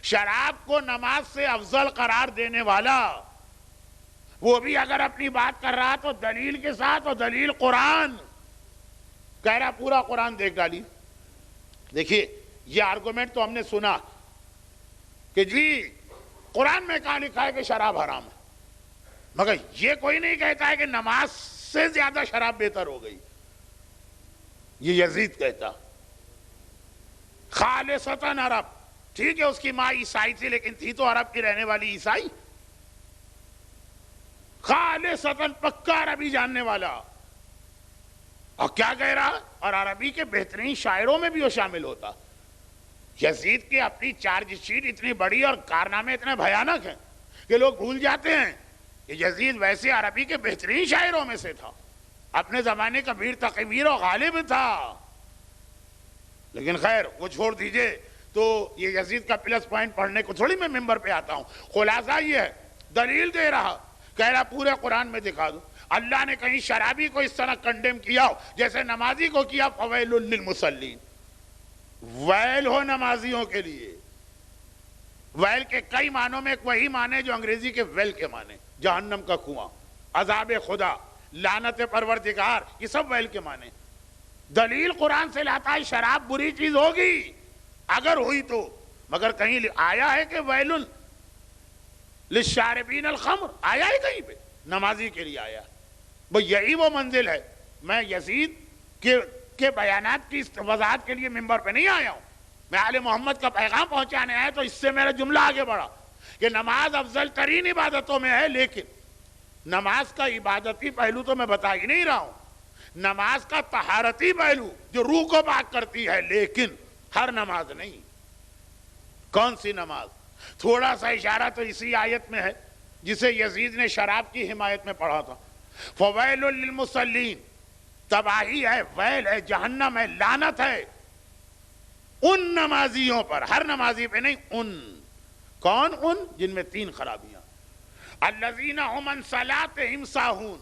Speaker 1: شراب کو نماز سے افضل قرار دینے والا، وہ بھی اگر اپنی بات کر رہا تو دلیل کے ساتھ، اور دلیل قرآن. کہہ رہا پورا قرآن دیکھ ڈالی. دیکھیے یہ آرگومنٹ تو ہم نے سنا کہ جی قرآن میں کہاں لکھا ہے کہ شراب حرام ہے، مگر یہ کوئی نہیں کہتا ہے کہ نماز سے زیادہ شراب بہتر ہو گئی. یہ یزید کہتا. خالصتاً عرب، ٹھیک ہے اس کی ماں عیسائی تھی لیکن تھی تو عرب کی رہنے والی عیسائی. خالصتاً پکا عربی جاننے والا. اور کیا کہہ رہا؟ اور عربی کے بہترین شاعروں میں بھی وہ شامل ہوتا. یزید کی اپنی چارج شیٹ اتنی بڑی اور کارنامے اتنے بھیانک ہیں کہ لوگ بھول جاتے ہیں کہ یزید ویسے عربی کے بہترین شاعروں میں سے تھا، اپنے زمانے کا ویر تقویر و غالب تھا. لیکن خیر وہ چھوڑ دیجئے. تو یہ یزید کا پلس پوائنٹ پڑھنے کو تھوڑی میں ممبر پہ آتا ہوں. خلاصہ یہ ہے، دلیل دے رہا، کہہ رہا پورے قرآن میں دکھا دو. اللہ نے کہیں شرابی کو اس طرح کنڈیم کیا ہو جیسے نمازی کو کیا. فویل للمصلین، ویل ہو نمازیوں کے لیے. ویل کے کئی معنوں میں ایک وہی معنی جو انگریزی کے ویل کے معنی، جہنم کا کنواں، عذاب خدا، لعنت پروردگار، یہ سب ویل کے معنی. دلیل قرآن سے لاتا ہے شراب بری چیز ہوگی اگر ہوئی تو، مگر کہیں آیا ہے کہ ویل للشاربین الخمر؟ آیا ہے کہیں پہ؟ نمازی کے لیے آیا. بھئی یہی وہ منزل ہے. میں یزید کے بیانات کی وضاحت کے لیے ممبر پہ نہیں آیا ہوں، میں آل محمد کا پیغام پہنچانے آیا. تو اس سے میرا جملہ آگے بڑھا کہ نماز افضل ترین عبادتوں میں ہے، لیکن نماز کا عبادتی پہلو تو میں بتا ہی نہیں رہا ہوں، نماز کا طہارتی پہلو جو روح کو پاک کرتی ہے، لیکن ہر نماز نہیں. کون سی نماز؟ تھوڑا سا اشارہ تو اسی آیت میں ہے جسے یزید نے شراب کی حمایت میں پڑھا تھا. فویل للمصلین، تباہی ہے، ویل ہے، جہنم ہے، لعنت ہے ان نمازیوں پر. ہر نمازی پہ نہیں، ان. کون ان؟ جن میں تین خرابیاں. الذین هم عن صلاتهم ساہون،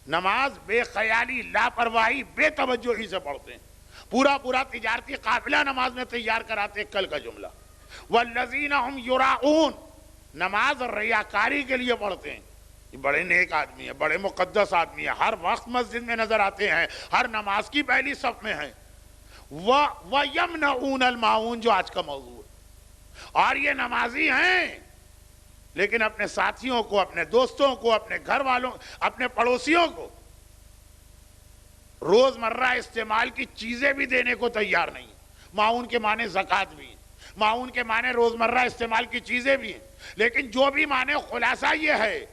Speaker 1: نماز بے خیالی، لاپرواہی، بے توجہی سے پڑھتے ہیں. پورا تجارتی قافلہ نماز میں تیار کراتے. کل کا جملہ. والذین هم یراؤون، نماز ریاکاری کے لیے پڑھتے ہیں. یہ بڑے نیک آدمی ہیں، بڑے مقدس آدمی ہیں، ہر وقت مسجد میں نظر آتے ہیں، ہر نماز کی پہلی صف میں ہیں. وَيَمْنَعُونَ الْمَاعُونَ، جو آج کا موضوع ہے. اور یہ نمازی ہیں لیکن اپنے ساتھیوں کو، اپنے دوستوں کو، اپنے گھر والوں، اپنے پڑوسیوں کو روزمرہ استعمال کی چیزیں بھی دینے کو تیار نہیں ہیں۔ معاون کے معنی زکوٰۃ بھی ہیں، معاون کے معنی روزمرہ استعمال کی چیزیں بھی ہیں، لیکن جو بھی معنی خلاصہ یہ ہے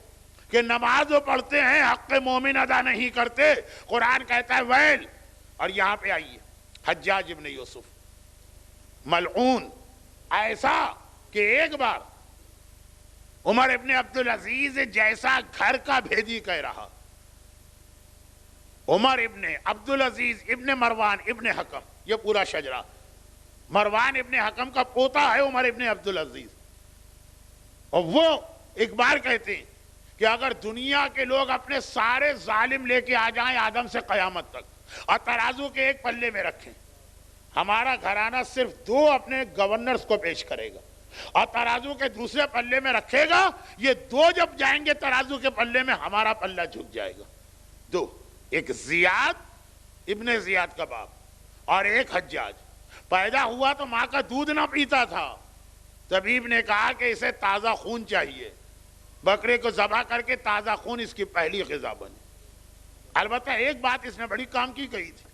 Speaker 1: کہ نماز وہ پڑھتے ہیں، حق مومن ادا نہیں کرتے، قرآن کہتا ہے ویل۔ اور یہاں پہ آئیے، حجاج ابن یوسف ملعون، ایسا کہ ایک بار عمر ابن عبدالعزیز جیسا گھر کا بھیدی کہہ رہا، عمر ابن عبدالعزیز ابن مروان ابن حکم، یہ پورا شجرہ، مروان ابن حکم کا پوتا ہے عمر ابن عبدالعزیز، اور وہ ایک بار کہتے ہیں کہ اگر دنیا کے لوگ اپنے سارے ظالم لے کے آ جائیں آدم سے قیامت تک اور ترازو کے ایک پلے میں رکھیں، ہمارا گھرانہ صرف 2 اپنے گورنرز کو پیش کرے گا اور ترازو کے دوسرے پلے میں رکھے گا، یہ 2 جب جائیں گے ترازو کے پلے میں ہمارا پلہ جھک جائے گا۔ 2، ایک زیاد ابن زیاد کا باپ اور ایک حجاج۔ پیدا ہوا تو ماں کا دودھ نہ پیتا تھا، طبیب نے کہا کہ اسے تازہ خون چاہیے، بکرے کو ذبح کر کے تازہ خون اس کی پہلی غذا بنی۔ البتہ ایک بات اس نے بڑی کام کی کہی تھی،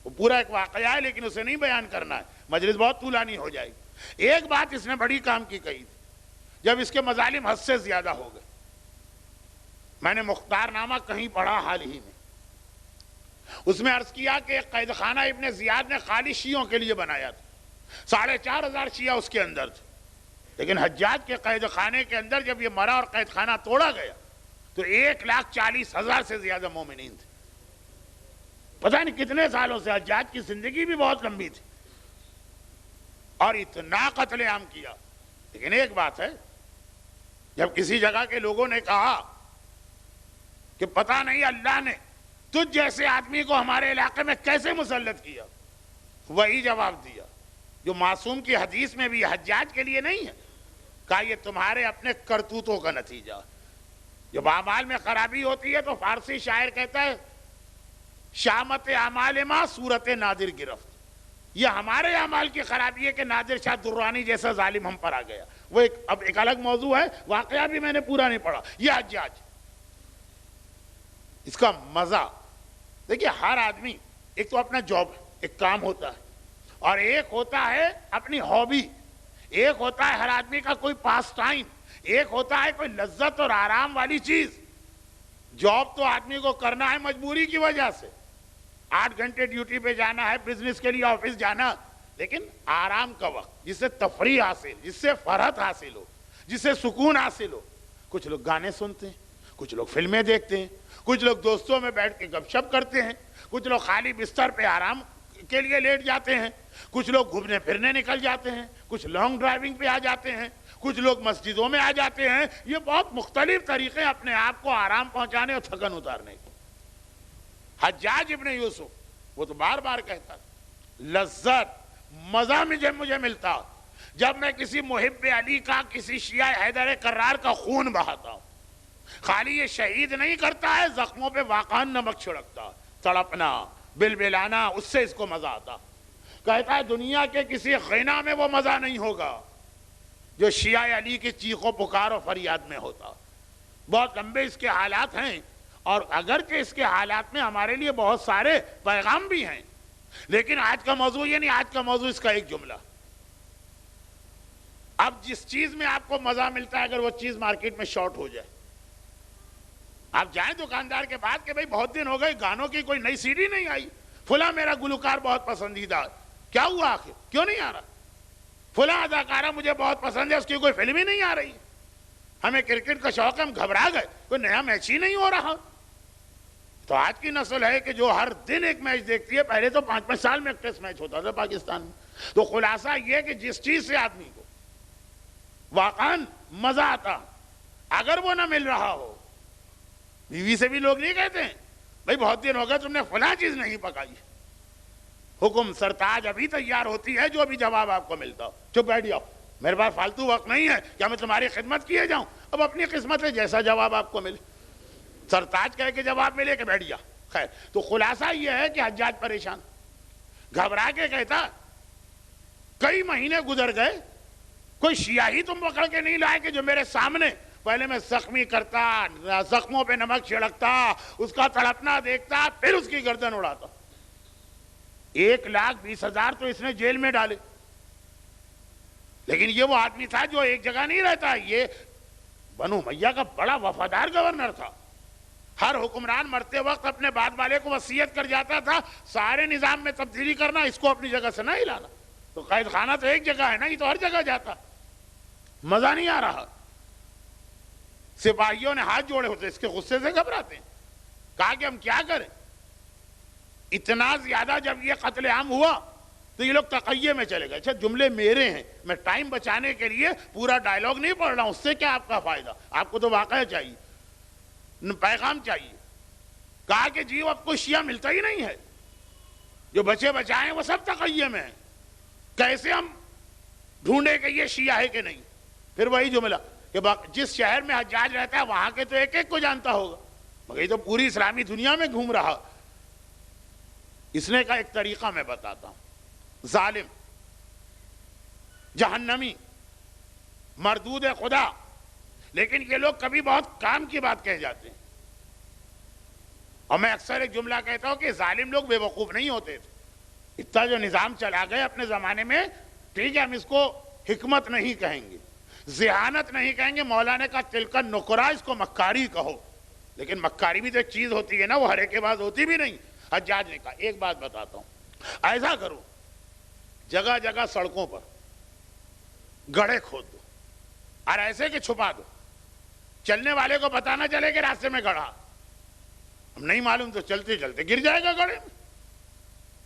Speaker 1: وہ پورا ایک واقعہ ہے لیکن اسے نہیں بیان کرنا ہے، مجلس بہت طولانی ہو جائے گی۔ ایک بات اس نے بڑی کام کی کہی تھی، جب اس کے مظالم حد سے زیادہ ہو گئے، میں نے مختار نامہ کہیں پڑھا حال ہی میں، اس میں عرض کیا کہ ایک قید خانہ ابن زیاد نے خالی شیعوں کے لیے بنایا تھا، 4,500 شیعہ اس کے اندر تھے، لیکن حجاج کے قید خانے کے اندر جب یہ مرا اور قید خانہ توڑا گیا تو 1,40,000 سے زیادہ مومنین تھے۔ پتہ نہیں کتنے سالوں سے، حجاج کی زندگی بھی بہت لمبی تھی اور اتنا قتل عام کیا، لیکن ایک بات ہے، جب کسی جگہ کے لوگوں نے کہا کہ پتہ نہیں اللہ نے تجھ جیسے آدمی کو ہمارے علاقے میں کیسے مسلط کیا، وہی جواب دیا جو معصوم کی حدیث میں بھی حجاج کے لیے نہیں ہے، کہا یہ تمہارے اپنے کرتوتوں کا نتیجہ۔ جب اعمال میں خرابی ہوتی ہے تو فارسی شاعر کہتا ہے شامت اعمال ما صورت نادر گرفت، یہ ہمارے اعمال کی خرابی ہے کہ نادر شاہ درانی جیسا ظالم ہم پر آ گیا۔ وہ اب ایک الگ موضوع ہے، واقعہ بھی میں نے پورا نہیں پڑھا۔ یہ حجاج، اس کا مزہ دیکھیے، ہر آدمی ایک تو اپنا جاب ہے، ایک کام ہوتا ہے، اور ایک ہوتا ہے اپنی ہابی، ایک ہوتا ہے ہر آدمی کا کوئی پاس ٹائم، ایک ہوتا ہے کوئی لذت اور آرام والی چیز۔ جاب تو آدمی کو کرنا ہے مجبوری کی وجہ سے، 8 گھنٹے ڈیوٹی پہ جانا ہے، بزنس کے لیے آفس جانا، لیکن آرام کا وقت جس سے تفریح حاصل، جس سے فرحت حاصل ہو، جس سے سکون حاصل ہو۔ کچھ لوگ گانے سنتے ہیں، کچھ لوگ فلمیں دیکھتے ہیں، کچھ لوگ دوستوں میں بیٹھ کے گپ شپ کرتے ہیں، کچھ لوگ خالی بستر پہ آرام کے لیے لیٹ جاتے ہیں، کچھ لوگ گھومنے پھرنے نکل جاتے ہیں، کچھ لانگ ڈرائیونگ پہ آ جاتے ہیں، کچھ لوگ مسجدوں میں آ جاتے ہیں۔ یہ بہت مختلف طریقے اپنے آپ کو آرام پہنچانے اور تھکن اتارنے کے۔ حجاج ابن یوسف وہ تو بار بار کہتا لذت مزہ مجھے ملتا جب میں کسی محب علی کا، کسی شیعہ حیدر کرار کا خون بہاتا ہوں۔ خالی یہ شہید نہیں کرتا ہے، زخموں پہ واقعاً نمک چھڑکتا، تڑپنا، بلبلانا، اس سے اس کو مزہ آتا۔ کہتا ہے دنیا کے کسی غنا میں وہ مزہ نہیں ہوگا جو شیعہ علی کی چیخ و پکار و فریاد میں ہوتا۔ بہت لمبے اس کے حالات ہیں، اور اگرچہ اس کے حالات میں ہمارے لیے بہت سارے پیغام بھی ہیں، لیکن آج کا موضوع یہ نہیں، آج کا موضوع اس کا ایک جملہ۔ اب جس چیز میں آپ کو مزہ ملتا ہے اگر وہ چیز مارکیٹ میں شارٹ ہو جائے، آپ جائیں دکاندار کے بعد کہ بھئی بہت دن ہو گئے گانوں کی کوئی نئی سی ڈی نہیں آئی، فلاں میرا گلوکار بہت پسندیدہ، کیا ہوا آخر کیوں نہیں آ رہا؟ فلاں اداکارہ مجھے بہت پسند ہے، اس کی کوئی فلم ہی نہیں آ رہی، ہمیں کرکٹ کا شوق ہے، ہم گھبرا گئے، کوئی نیا میچ ہی نہیں ہو رہا۔ تو آج کی نسل ہے کہ جو ہر دن ایک میچ دیکھتی ہے، پہلے تو 5-5 سال میں ایک ٹیسٹ میچ ہوتا تھا پاکستان میں۔ تو خلاصہ یہ کہ جس چیز سے آدمی کو واقعاً مزہ آتا، اگر وہ نہ مل رہا ہو، بیوی سے بھی لوگ نہیں کہتے ہیں بھئی بہت دن ہو گئے تم نے فلاں چیز نہیں پکائی، حکم سرتاج ابھی تیار ہوتی ہے جو ابھی جواب آپ کو ملتا ہو، چپ بیٹھ جاؤ، میرے پاس فالتو وقت نہیں ہے، کیا میں تمہاری خدمت کیے جاؤں؟ اب اپنی قسمت ہے، جیسا جواب آپ کو ملے، سرتاج کہہ کے جواب ملے کہ بیٹھ جا۔ خیر، تو خلاصہ یہ ہے کہ حجاج پریشان، گھبرا کے کہتا کئی مہینے گزر گئے، کوئی شیعہ ہی تم پکڑ کے نہیں لائے کہ جو میرے سامنے پہلے میں زخمی کرتا، زخموں پہ نمک چھڑکتا، اس کا تڑپنا دیکھتا، پھر اس کی گردن اڑاتا۔ 1,20,000 تو اس نے جیل میں ڈالے، لیکن یہ وہ آدمی تھا جو ایک جگہ نہیں رہتا۔ یہ بنو امیہ کا بڑا وفادار گورنر تھا۔ ہر حکمران مرتے وقت اپنے بعد والے کو وصیت کر جاتا تھا، سارے نظام میں تبدیلی کرنا، اس کو اپنی جگہ سے نہ ہلانا۔ تو قید خانہ تو ایک جگہ ہے نا، یہ تو ہر جگہ جاتا، مزہ نہیں آ رہا۔ سپاہیوں نے ہاتھ جوڑے ہوتے، اس کے غصے سے گھبراتے ہیں، کہا کہ ہم کیا کریں۔ اتنا زیادہ جب یہ قتل عام ہوا تو یہ لوگ تقیے میں چلے گئے۔ اچھا جملے میرے ہیں، میں ٹائم بچانے کے لیے پورا ڈائلاگ نہیں پڑھ رہا ہوں، اس سے کیا آپ کا فائدہ، آپ کو تو واقعہ چاہیے، پیغام چاہیے۔ کہا کہ جی اب کوئی شیعہ ملتا ہی نہیں ہے، جو بچے بچائے وہ سب تقیے میں ہیں، کیسے ہم ڈھونڈے کہ یہ شیعہ ہے کہ نہیں۔ پھر وہی جملہ کہ جس شہر میں حجاج رہتا ہے وہاں کے تو ایک ایک کو جانتا ہوگا، مگر یہ تو پوری اسلامی دنیا میں گھوم رہا۔ اس نے کہا ایک طریقہ میں بتاتا ہوں، ظالم، جہنمی، مردود خدا، لیکن یہ لوگ کبھی بہت کام کی بات کہہ جاتے ہیں۔ اور میں اکثر ایک جملہ کہتا ہوں کہ ظالم لوگ بے وقوف نہیں ہوتے تھے۔ اتنا جو نظام چلا گئے اپنے زمانے میں، ٹھیک ہے ہم اس کو حکمت نہیں کہیں گے، ذہانت نہیں کہیں گے، مولا نے کہا تلکا نکرا، اس کو مکاری کہو، لیکن مکاری بھی تو ایک چیز ہوتی ہے نا، وہ ہر ایک کے بعد ہوتی بھی نہیں۔ حجاج نے کہا ایک بات بتاتا ہوں، ایسا کرو جگہ جگہ سڑکوں پر گڑھے کھود دو اور ایسے کہ چھپا دو، چلنے والے کو پتہ نہ چلے کہ راستے میں گڑھا، ہم نہیں معلوم تو چلتے چلتے گر جائے گا گڑھے میں،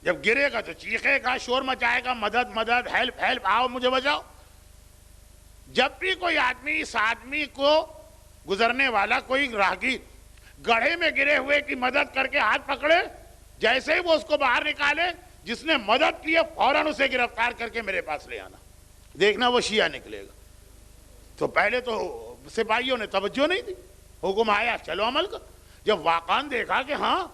Speaker 1: جب گرے گا تو چیخے گا، شور مچائے گا، مدد مدد، ہیلپ ہیلپ، آؤ مجھے بچاؤ۔ جب بھی کوئی آدمی اس آدمی کو گزرنے والا کوئی راہگیر گڑھے میں گرے ہوئے کی مدد کر کے ہاتھ پکڑے، جیسے ہی وہ اس کو باہر نکالے، جس نے مدد کی ہے فوراً اسے گرفتار کر کے میرے پاس لے آنا، دیکھنا وہ شیعہ نکلے گا۔ تو پہلے تو سپاہیوں نے توجہ نہیں دی، حکم آیا چلو عمل کر۔ جب واقعاً دیکھا کہ ہاں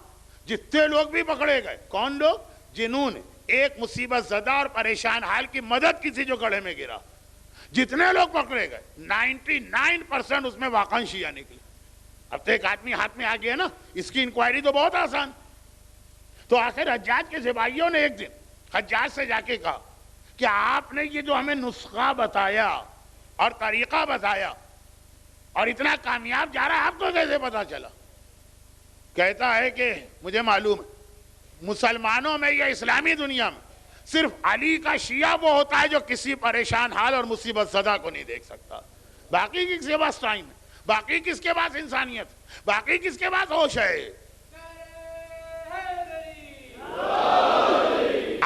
Speaker 1: جتنے لوگ بھی پکڑے گئے، کون لوگ؟ جنہوں نے ایک مصیبت زدہ اور پریشان حال کی مدد کی تھی جو گڑھے میں گرا، جتنے لوگ پکڑے گئے 99% اس میں واقعاً شیعہ نکلے۔ اب تو ایک آدمی ہاتھ میں آ گیا نا، اس کی انکوائری تو بہت آسان۔ تو آخر حجاج کے سپاہیوں نے ایک دن حجاج سے جا کے کہا کہ آپ نے یہ جو ہمیں نسخہ بتایا اور طریقہ بتایا اور اتنا کامیاب جا رہا ہے، آپ کو کیسے پتا چلا؟ کہتا ہے کہ مجھے معلوم ہے، مسلمانوں میں یا اسلامی دنیا میں صرف علی کا شیعہ وہ ہوتا ہے جو کسی پریشان حال اور مصیبت زدہ کو نہیں دیکھ سکتا، باقی کس کے پاس ٹائم ہے، باقی کس کے پاس انسانیت، باقی کس کے پاس ہوش ہے۔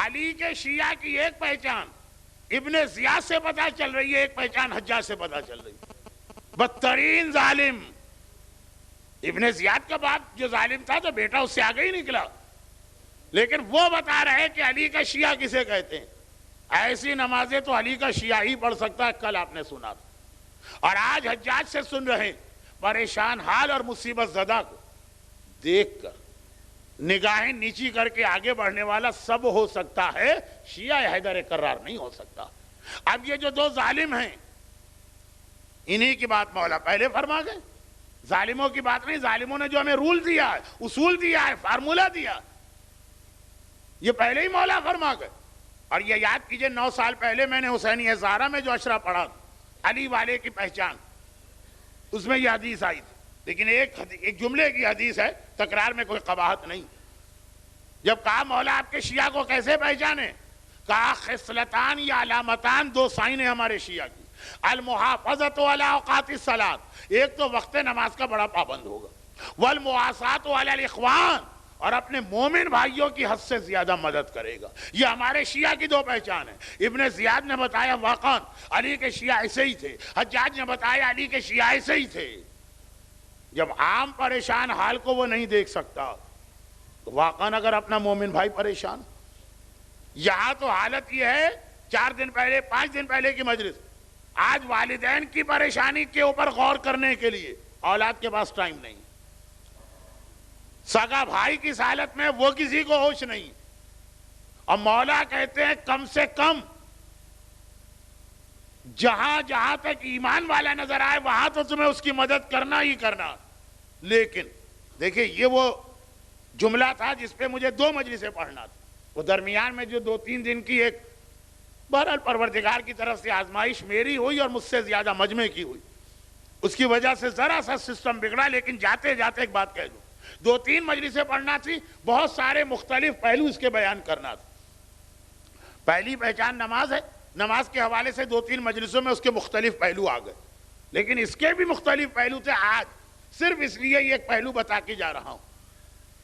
Speaker 1: علی کے شیعہ کی ایک پہچان ابن زیاد سے پتہ چل رہی ہے، ایک پہچان حجاج سے پتہ چل رہی ہے۔ بدترین ظالم ابن زیاد کا باپ جو ظالم تھا تو بیٹا اس سے آگے ہی نکلا، لیکن وہ بتا رہے کہ علی کا شیعہ کسے کہتے ہیں۔ ایسی نمازیں تو علی کا شیعہ ہی پڑھ سکتا ہے، کل آپ نے سنا تھا، اور آج حجاج سے سن رہے پریشان حال اور مصیبت زدہ کو دیکھ کر نگاہیں نیچی کر کے آگے بڑھنے والا سب ہو سکتا ہے، شیعہ حیدر کرار نہیں ہو سکتا۔ اب یہ جو دو ظالم ہیں، انہی کی بات مولا پہلے فرما گئے، ظالموں کی بات نہیں، ظالموں نے جو ہمیں رول دیا ہے، اصول دیا ہے، فارمولہ دیا، یہ پہلے ہی مولا فرما گئے۔ اور یہ یاد کیجئے 9 سال پہلے میں نے حسینی زہرا میں جو اشرا پڑھا علی والے کی پہچان، اس میں یہ حدیث آئی تھی، لیکن ایک جملے کی حدیث ہے، تکرار میں کوئی قباحت نہیں۔ جب کہا مولا آپ کے شیعہ کو کیسے پہچانے، کہا خصلتان یا علامتان، 2 سائن ہیں ہمارے شیعہ کی، المحافظت علی اوقات الصلاۃ، ایک تو وقت نماز کا بڑا پابند ہوگا، والمواساۃ علی الاخوان، اور اپنے مومن بھائیوں کی حد سے زیادہ مدد کرے گا۔ یہ ہمارے شیعہ کی 2 پہچان ہیں۔ ابن زیاد نے بتایا واقعاً علی کے شیعہ ایسے ہی تھے، حجاج نے بتایا علی کے شیعہ ایسے ہی تھے۔ جب عام پریشان حال کو وہ نہیں دیکھ سکتا تو واقعاً اگر اپنا مومن بھائی پریشان، یہاں تو حالت یہ ہے، 4 دن پہلے 5 دن پہلے کی مجلس، آج والدین کی پریشانی کے اوپر غور کرنے کے لیے اولاد کے پاس ٹائم نہیں، سگا بھائی کی حالت میں وہ کسی کو ہوش نہیں، اور مولا کہتے ہیں کم سے کم جہاں جہاں تک ایمان والا نظر آئے وہاں تو تمہیں اس کی مدد کرنا ہی کرنا. لیکن دیکھیں یہ وہ جملہ تھا جس پہ مجھے 2 مجلسیں پڑھنا تھا. وہ درمیان میں جو 2-3 دن کی ایک بہرحال پروردگار کی طرف سے آزمائش میری ہوئی اور مجھ سے زیادہ مجمع کی ہوئی, اس کی وجہ سے ذرا سا سسٹم بگڑا. لیکن جاتے جاتے ایک بات کہہ دوں, 2-3 مجلسیں پڑھنا تھی, بہت سارے مختلف پہلو اس کے بیان کرنا تھا. پہلی پہچان نماز ہے, نماز کے حوالے سے 2-3 مجلسوں میں اس کے مختلف پہلو آ گئے, لیکن اس کے بھی مختلف پہلو تھے. آج صرف اس لیے یہ ایک پہلو بتا کے جا رہا ہوں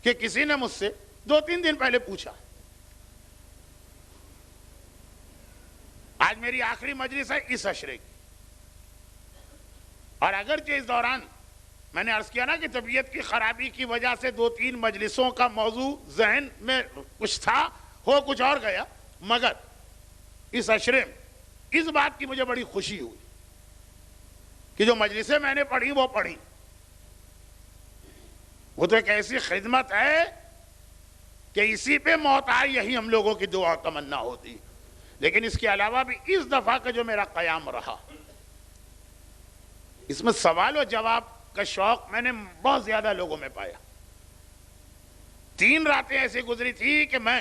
Speaker 1: کہ کسی نے مجھ سے 2-3 دن پہلے پوچھا, آج میری آخری مجلس ہے اس عشرے کی, اور اگرچہ اس دوران میں نے عرض کیا نا کہ طبیعت کی خرابی کی وجہ سے 2-3 مجلسوں کا موضوع ذہن میں کچھ تھا, ہو کچھ اور گیا, مگر اس عشرے میں اس بات کی مجھے بڑی خوشی ہوئی کہ جو مجلسیں میں نے پڑھی وہ پڑھی. وہ تو ایک ایسی خدمت ہے کہ اسی پہ موت آئی, یہی ہم لوگوں کی دعا تمنا ہوتی. لیکن اس کے علاوہ بھی اس دفعہ کا جو میرا قیام رہا, اس میں سوال و جواب کا شوق میں نے بہت زیادہ لوگوں میں پایا. 3 راتیں ایسی گزری تھی کہ میں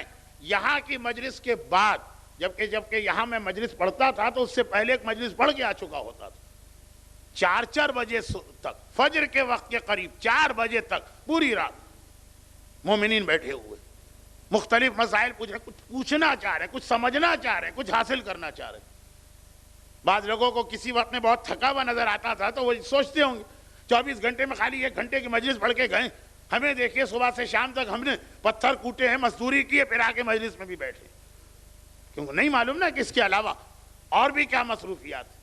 Speaker 1: یہاں کی مجلس کے بعد, جبکہ یہاں میں مجلس پڑھتا تھا تو اس سے پہلے ایک مجلس پڑھ کے آ چکا ہوتا تھا, 4 بجے تک, فجر کے وقت کے قریب 4 بجے تک پوری رات مومنین بیٹھے ہوئے, مختلف مسائل پوچھ رہے, کچھ پوچھنا چاہ رہے, کچھ سمجھنا چاہ رہے, کچھ حاصل کرنا چاہ رہے. بعض لوگوں کو کسی وقت میں بہت تھکا ہوا نظر آتا تھا تو وہ سوچتے ہوں گے 24 گھنٹے میں خالی 1 گھنٹے کی مجلس پڑھ کے گئے, ہمیں دیکھیے صبح سے شام تک ہم نے پتھر کوٹے ہیں, مزدوری کی ہے, پھر آ کے مجلس میں بھی بیٹھے. کیونکہ نہیں معلوم نا کہ اس کے علاوہ اور بھی کیا مصروفیات ہیں.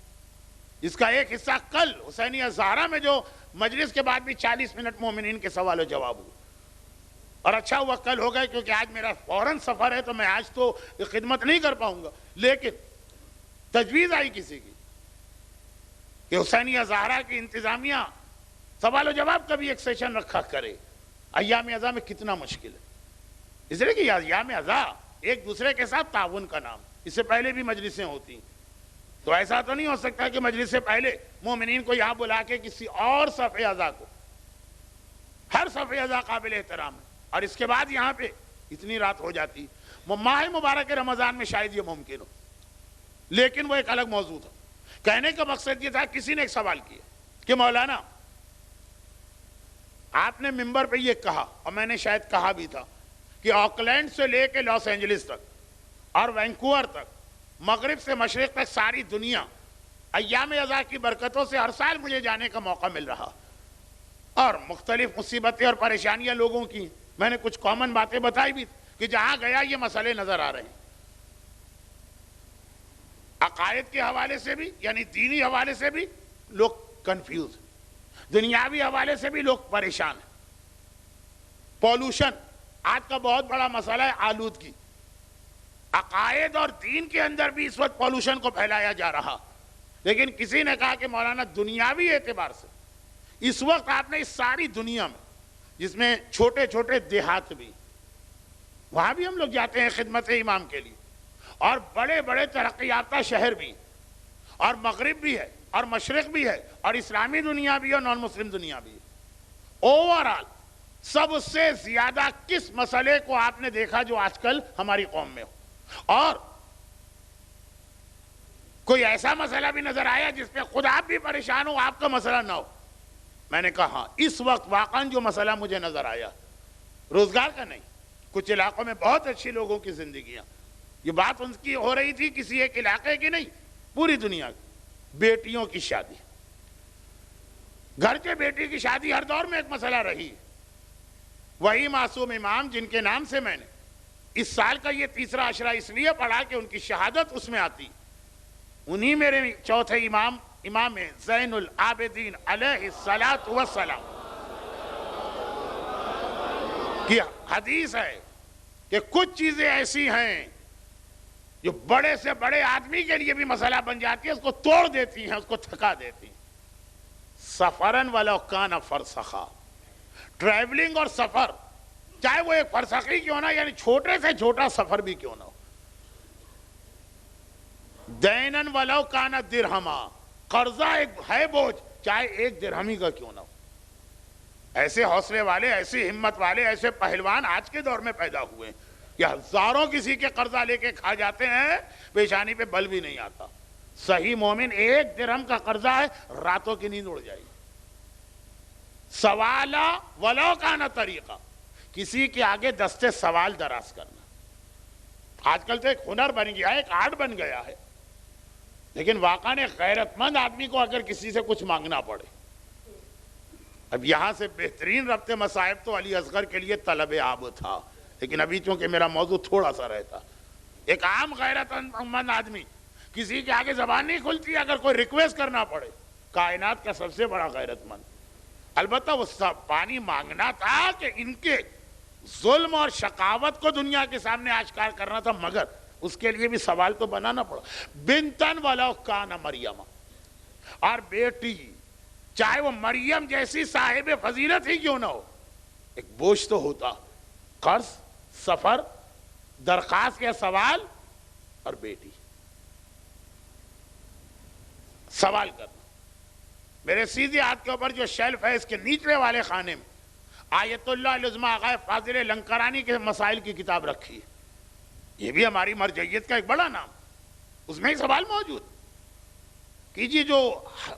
Speaker 1: اس کا ایک حصہ کل حسینیہ زہرا میں جو مجلس کے بعد بھی 40 منٹ مومنین کے سوال و جواب ہوئے, اور اچھا ہوا کل ہو گئے کیونکہ آج میرا فوراً سفر ہے تو میں آج تو خدمت نہیں کر پاؤں گا. لیکن تجویز آئی کسی کی کہ حسینیہ زہرا کی انتظامیہ سوال و جواب کا بھی ایک سیشن رکھا کرے. ایام ازا میں کتنا مشکل ہے, اس لیے کہ ایام ازا ایک دوسرے کے ساتھ تعاون کا نام, اس سے پہلے بھی مجلسیں ہوتی, تو ایسا تو نہیں ہو سکتا کہ مجلس سے پہلے مومنین کو یہاں بلا کے کسی اور صف ازا کو, ہر صف ازا قابل احترام ہے, اور اس کے بعد یہاں پہ اتنی رات ہو جاتی. ماہ مبارک رمضان میں شاید یہ ممکن ہو, لیکن وہ ایک الگ موضوع تھا. کہنے کا مقصد یہ تھا, کسی نے ایک سوال کیا کہ مولانا آپ نے ممبر پہ یہ کہا, اور میں نے شاید کہا بھی تھا, کہ آکلینڈ سے لے کے لاس اینجلس تک اور وینکوور تک, مغرب سے مشرق تک ساری دنیا ایام ازا کی برکتوں سے ہر سال مجھے جانے کا موقع مل رہا, اور مختلف مصیبتیں اور پریشانیاں لوگوں کی, میں نے کچھ کامن باتیں بتائی بھی کہ جہاں گیا یہ مسئلے نظر آ رہے ہیں. عقائد کے حوالے سے بھی, یعنی دینی حوالے سے بھی لوگ کنفیوز, دنیاوی حوالے سے بھی لوگ پریشان ہیں. پولوشن آج کا بہت بڑا مسئلہ ہے, آلودگی. عقائد اور دین کے اندر بھی اس وقت پولوشن کو پھیلایا جا رہا. لیکن کسی نے کہا کہ مولانا دنیاوی اعتبار سے اس وقت آپ نے اس ساری دنیا میں, جس میں چھوٹے چھوٹے دیہات بھی, وہاں بھی ہم لوگ جاتے ہیں خدمت امام کے لیے, اور بڑے بڑے ترقی یافتہ شہر بھی, اور مغرب بھی ہے, اور مشرق بھی ہے, اور اسلامی دنیا بھی, اور نان مسلم دنیا بھی ہے. اوورآل سب سے زیادہ کس مسئلے کو آپ نے دیکھا جو آج کل ہماری قوم میں ہو, اور کوئی ایسا مسئلہ بھی نظر آیا جس پہ خود آپ بھی پریشان ہو, آپ کا مسئلہ نہ ہو؟ میں نے کہا ہاں, اس وقت واقعاً جو مسئلہ مجھے نظر آیا روزگار کا نہیں, کچھ علاقوں میں بہت اچھی لوگوں کی زندگیاں, یہ بات ان کی ہو رہی تھی کسی ایک علاقے کی نہیں, پوری دنیا کی. بیٹیوں کی شادی, گھر کے بیٹی کی شادی ہر دور میں ایک مسئلہ رہی. وہی معصوم امام جن کے نام سے میں نے اس سال کا یہ 3را عشرہ اس لیے پڑھا کہ ان کی شہادت اس میں آتی, انہی میرے چوتھے امام, امام زین العابدین علیہ الصلاۃ والسلام کی حدیث ہے کہ کچھ چیزیں ایسی ہیں جو بڑے سے بڑے آدمی کے لیے بھی مسئلہ بن جاتی ہے, اس کو توڑ دیتی ہیں, اس کو تھکا دیتی ہیں. سفرن ولو کان فرسخا, ٹریولنگ اور سفر, چاہے وہ ایک فرسخی کیوں نہ, یعنی چھوٹے سے چھوٹا سفر بھی کیوں نہ ہو, دینن ولو کانت درہما، قرضہ ایک ہے بوجھ چاہے ایک درہمی کا کیوں نہ ہو۔ ایسے حوصلے والے، ایسی ہمت والے، ایسے پہلوان آج کے دور میں پیدا ہوئے ہیں کہ ہزاروں کسی کے قرضہ لے کے کھا جاتے ہیں، پیشانی پہ بل بھی نہیں آتا۔ صحیح مومن ایک درہم کا قرضہ ہے، راتوں کی نیند اڑ جائے گی۔ سوالا ولو کان طریقہ، کسی کے آگے دستے سوال دراز کرنا آج کل تو ایک ہنر بن گیا ہے، ایک آرٹ بن گیا ہے، لیکن واقعاً ایک غیرت مند آدمی کو اگر کسی سے کچھ مانگنا پڑے، اب یہاں سے بہترین ربط مصائب تو علی اصغر کے لیے طلب آب تھا، لیکن ابھی چونکہ میرا موضوع تھوڑا سا رہتا، ایک عام غیرت مند آدمی کسی کے آگے زبان نہیں کھلتی، اگر کوئی ریکویسٹ کرنا پڑے، کائنات کا سب سے بڑا غیرت مند۔ البتہ وہ پانی مانگنا تھا کہ ان کے ظلم اور شقاوت کو دنیا کے سامنے آشکار کرنا تھا، مگر اس کے لیے بھی سوال تو بنانا پڑا۔ بنتن ولو کان مریم، اور بیٹی چاہے وہ مریم جیسی صاحب فضیلت ہی کیوں نہ ہو، ایک بوجھ تو ہوتا، قرض، سفر، درخواست یا سوال، اور بیٹی سوال کرنا۔ میرے سیدھے ہاتھ کے اوپر جو شیلف ہے، اس کے نیچلے والے خانے میں آیت اللہ العظمی آغا فاضل لنکرانی کے مسائل کی کتاب رکھی ہے، یہ بھی ہماری مرجعیت کا ایک بڑا نام، اس میں ہی سوال موجود کیجیے۔ جو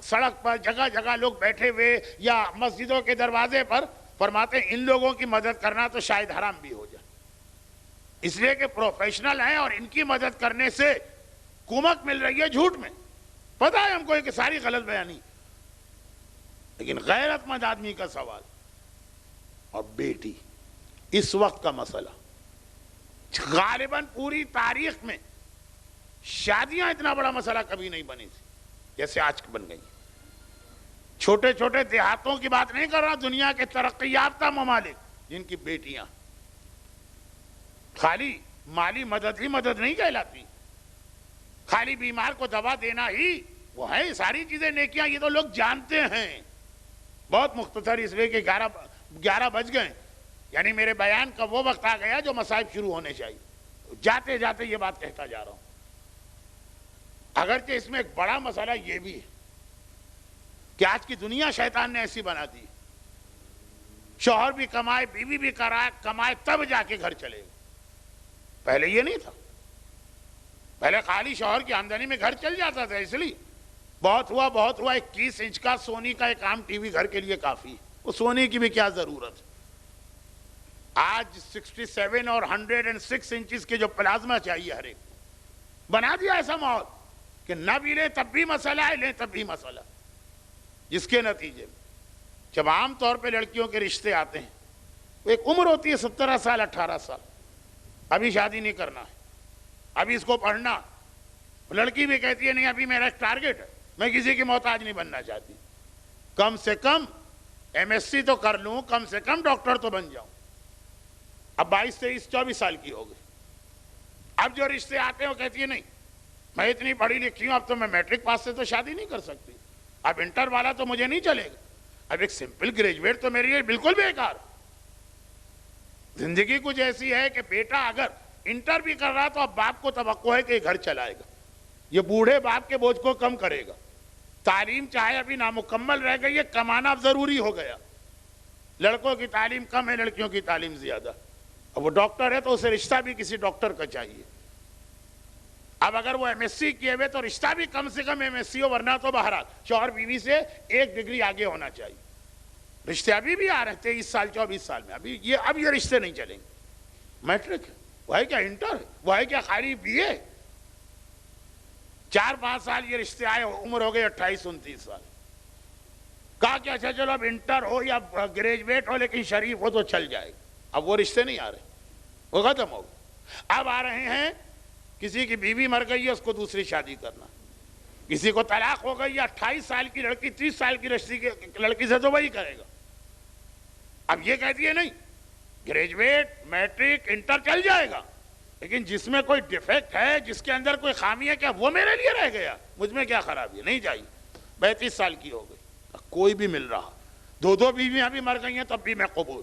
Speaker 1: سڑک پر جگہ جگہ لوگ بیٹھے ہوئے یا مسجدوں کے دروازے پر فرماتے ہیں ان لوگوں کی مدد کرنا تو شاید حرام بھی ہو جائے، اس لیے کہ پروفیشنل ہیں اور ان کی مدد کرنے سے کمک مل رہی ہے جھوٹ میں، پتہ ہے ہم کو کہ ساری غلط بیانی، لیکن غیرت مند آدمی کا سوال۔ اور بیٹی اس وقت کا مسئلہ، غالباً پوری تاریخ میں شادیاں اتنا بڑا مسئلہ کبھی نہیں بنی تھی جیسے آج بن گئی۔ چھوٹے چھوٹے دیہاتوں کی بات نہیں کر رہا، دنیا کے ترقی یافتہ ممالک جن کی بیٹیاں خالی مالی مدد ہی مدد نہیں کہلاتی، خالی بیمار کو دوا دینا ہی وہ ہے، ساری چیزیں نیکیاں یہ تو لوگ جانتے ہیں۔ بہت مختصر اس لیے کہ 11 بج گئے، یعنی میرے بیان کا وہ وقت آ گیا جو مصائب شروع ہونے چاہیے، جاتے جاتے یہ بات کہتا جا رہا ہوں۔ اگرچہ اس میں ایک بڑا مسئلہ یہ بھی ہے کہ آج کی دنیا شیطان نے ایسی بنا دی، شوہر بھی کمائے، بیوی بھی کمائے، تب جا کے گھر چلے گا۔ پہلے یہ نہیں تھا، پہلے خالی شوہر کی آمدنی میں گھر چل جاتا تھا، اس لیے بہت ہوا 21 انچ کا سونی کا ایک عام ٹی وی گھر کے لیے کافی، وہ سونے کی بھی کیا ضرورت ہے۔ آج 67 اور 106 انچز کے جو پلازما چاہیے ہر ایک، بنا دیا ایسا ماحول کہ نہ بھی لیں تب بھی مسئلہ ہے، لیں تب بھی مسئلہ، جس کے نتیجے میں جب عام طور پہ لڑکیوں کے رشتے آتے ہیں، ایک عمر ہوتی ہے 17 سال 18 سال، ابھی شادی نہیں کرنا ہے، ابھی اس کو پڑھنا، لڑکی بھی کہتی ہے نہیں ابھی میرا ایک ٹارگٹ ہے، میں کسی کی محتاج نہیں بننا چاہتی، کم سے کم MSc تو کر لوں، کم سے کم ڈاکٹر تو بن جاؤں۔ اب 22 23 24 سال کی ہو گئی، اب جو رشتے آتے ہیں وہ کہتی ہے نہیں میں اتنی پڑھی لکھی ہوں، اب تو میں میٹرک پاس سے تو شادی نہیں کر سکتی، اب انٹر والا تو مجھے نہیں چلے گا، اب ایک سمپل گریجویٹ تو میرے لیے بالکل بیکار۔ زندگی کچھ ایسی ہے کہ بیٹا اگر انٹر بھی کر رہا تو اب باپ کو توقع ہے کہ یہ گھر چلائے گا، یہ بوڑھے باپ کے بوجھ کو کم کرے گا، تعلیم چاہے ابھی نامکمل رہ گئی ہے، کمانا اب ضروری ہو گیا، لڑکوں کی تعلیم کم ہے، لڑکیوں کی تعلیم زیادہ، اب وہ ڈاکٹر ہے تو اسے رشتہ بھی کسی ڈاکٹر کا چاہیے، اب اگر وہ MSc کیے ہوئے تو رشتہ بھی کم سے کم MSc ہو، ورنہ تو بہرحال شوہر بیوی سے 1 ڈگری آگے ہونا چاہیے۔ رشتے ابھی بھی آ رہے ہیں 23 سال 24 سال میں، اب یہ رشتے نہیں چلیں گے، میٹرک ہے وہ ہے کیا انٹر ہے وہ ہے کیا خالی BA، 4-5 سال یہ رشتے آئے، عمر ہو گئی 28 29 سال، کہا کہ اچھا چلو اب انٹر ہو یا گریجویٹ ہو لیکن شریف ہو تو چل جائے گا، اب وہ رشتے نہیں آ رہے، وہ ختم ہو گئے۔ اب آ رہے ہیں کسی کی بیوی مر گئی ہے اس کو دوسری شادی کرنا، کسی کو طلاق ہو گئی ہے 28 سال کی لڑکی 30 سال کی لڑکی سے تو وہی کرے گا، اب یہ کہتی ہے نہیں گریجویٹ میٹرک انٹر چل جائے گا، لیکن جس میں کوئی ڈیفیکٹ ہے، جس کے اندر کوئی خامی ہے، کیا وہ میرے لیے رہ گیا، مجھ میں کیا خرابی ہے، نہیں چاہیے۔ 32 سال کی ہو گئی، کوئی بھی مل رہا، 2 بیویاں بھی مر گئی ہیں تب بھی میں قبول،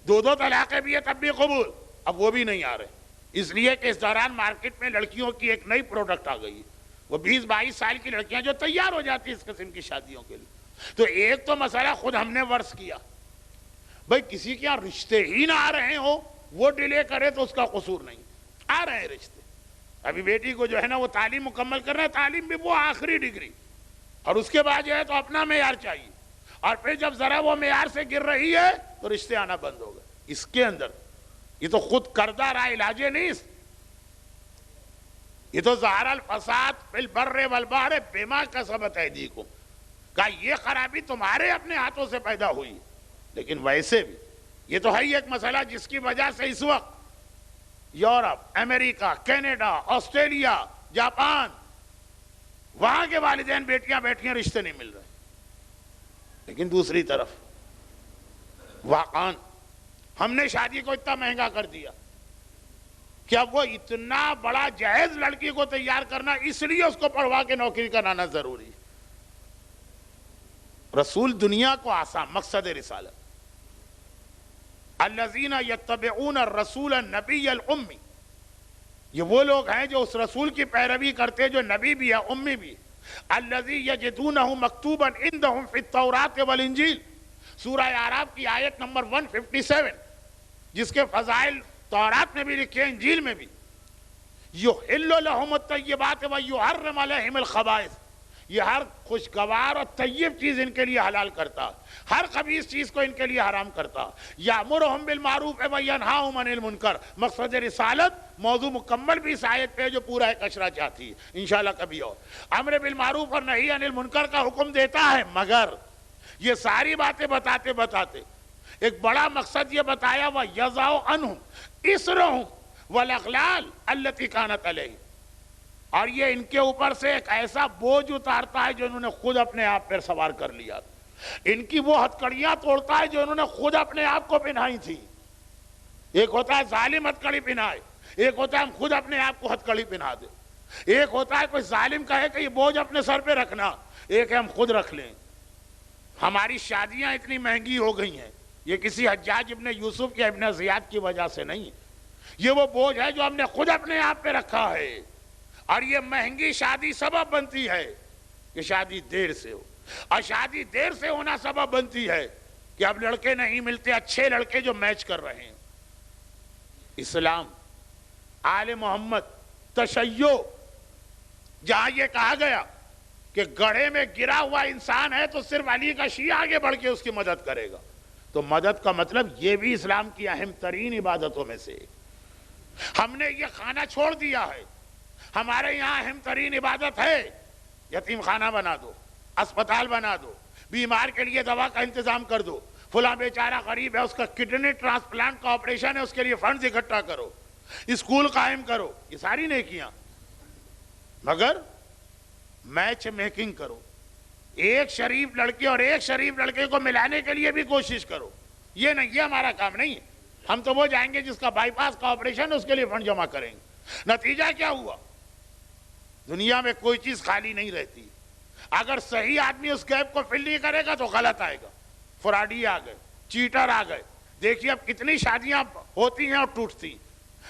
Speaker 1: 2 طلاقیں بھی ہیں تب بھی قبول، اب وہ بھی نہیں آ رہے، اس لیے کہ اس دوران مارکیٹ میں لڑکیوں کی ایک نئی پروڈکٹ آ گئی ہے، وہ 20-22 سال کی لڑکیاں جو تیار ہو جاتی ہیں اس قسم کی شادیوں کے لیے۔ تو ایک تو مسئلہ خود ہم نے ورث کیا، بھئی کسی کے یہاں رشتے ہی نہ آ رہے ہوں، وہ ڈیلے کرے تو اس کا قصور نہیں، آ رہے ہیں رشتے۔ ابھی بیٹی کو جو ہے نا وہ تعلیم مکمل کر رہا ہے، تعلیم بھی وہ آخری ڈگری، اور اس کے بعد جو ہے تو اپنا معیار چاہیے، اور پھر جب ذرا وہ معیار سے گر رہی ہے تو رشتے آنا بند ہو گئے۔ اس کے اندر یہ تو خود کردہ رائے علاج نہیں، یہ تو ظاہر الفساد فی البر والبحر بما کسبت ایدیکم، کہا یہ خرابی تمہارے اپنے ہاتھوں سے پیدا ہوئی۔ لیکن ویسے بھی یہ تو ہے ہی ایک مسئلہ جس کی وجہ سے اس وقت یورپ، امریکہ، کینیڈا، آسٹریلیا، جاپان، وہاں کے والدین بیٹیاں بیٹھیاں رشتے نہیں مل رہے۔ لیکن دوسری طرف واقعاً ہم نے شادی کو اتنا مہنگا کر دیا کہ اب وہ اتنا بڑا جہیز لڑکی کو تیار کرنا، اس لیے اس کو پڑھوا کے نوکری کرانا ضروری ہے۔ رسول دنیا کو آسان، مقصد رسالت، الذین یتبعون الرسول النبی الامی، یہ وہ لوگ ہیں جو اس رسول کی پیروی کرتے جو نبی بھی ہے، امی بھی ہے۔ الذی یجدونہ مکتوبا عندہم فی التوراۃ والانجیل، سورہ اعراف کی آیت نمبر 157، جس کے فضائل تورات میں بھی لکھے ہیں، انجیل میں بھی۔ یحل لہم الطیبات ویحرم علیہم الخبائث، یہ ہر خوشگوار اور طیب چیز ان کے لیے حلال کرتا، ہر خبیث چیز کو ان کے لیے حرام کرتا۔ یامرہم بالمعروف وینہاہم عن المنکر، مقصد رسالت موضوع مکمل بھی اس آیت پہ جو پورا ایک اشرہ چاہتی ہے، انشاءاللہ کبھی اور۔ امر بالمعروف اور نہی عن المنکر کا حکم دیتا ہے، مگر یہ ساری باتیں بتاتے بتاتے ایک بڑا مقصد یہ بتایا، وَيَضَعُ عَنْهُمْ إِصْرَهُمْ وَالْأَغْلَالَ الَّتِي كَانَتْ عَلَيْهِمْ، اور یہ ان کے اوپر سے ایک ایسا بوجھ اتارتا ہے جو انہوں نے خود اپنے آپ پر سوار کر لیا، ان کی وہ ہتکڑیاں توڑتا ہے جو انہوں نے خود اپنے آپ کو پہنائی تھی۔ ایک ہوتا ہے ظالم ہتکڑی پہنائے، ایک ہوتا ہے ہم خود اپنے آپ کو ہتکڑی پہنا دیں، ایک ہوتا ہے کوئی ظالم کہے کہ یہ بوجھ اپنے سر پہ رکھنا، ایک ہے ہم خود رکھ لیں۔ ہماری شادیاں اتنی مہنگی ہو گئی ہیں، یہ کسی حجاج ابن یوسف یا ابن زیاد کی وجہ سے نہیں، یہ وہ بوجھ ہے جو ہم نے خود اپنے آپ پہ رکھا ہے، اور یہ مہنگی شادی سبب بنتی ہے کہ شادی دیر سے ہو، اور شادی دیر سے ہونا سبب بنتی ہے کہ اب لڑکے نہیں ملتے، اچھے لڑکے جو میچ کر رہے ہیں۔ اسلام، آل محمد، تشیع، جہاں یہ کہا گیا کہ گڑھے میں گرا ہوا انسان ہے تو صرف علی کا شیعہ آگے بڑھ کے اس کی مدد کرے گا، تو مدد کا مطلب یہ بھی اسلام کی اہم ترین عبادتوں میں سے۔ ہم نے یہ خانہ چھوڑ دیا ہے، ہمارے یہاں اہم ترین عبادت ہے یتیم خانہ بنا دو، اسپتال بنا دو، بیمار کے لیے دوا کا انتظام کر دو، فلاں بیچارہ غریب ہے اس کا کڈنی ٹرانسپلانٹ کا آپریشن ہے اس کے لیے فنڈز اکٹھا کرو، اسکول قائم کرو، یہ ساری نیکیاں۔ مگر میچ میکنگ کرو، ایک شریف لڑکی اور ایک شریف لڑکے کو ملانے کے لیے بھی کوشش کرو، یہ نہیں، یہ ہمارا کام نہیں ہے۔ ہم تو وہ جائیں گے جس کا بائی پاس کا آپریشن ہے اس کے لیے فنڈ جمع کریں گے۔ نتیجہ کیا ہوا؟ دنیا میں کوئی چیز خالی نہیں رہتی، اگر صحیح آدمی اس گیپ کو فل نہیں کرے گا تو غلط آئے گا۔ فراڈی آ گئے، چیٹر آ گئے، دیکھیے اب کتنی شادیاں ہوتی ہیں اور ٹوٹتی،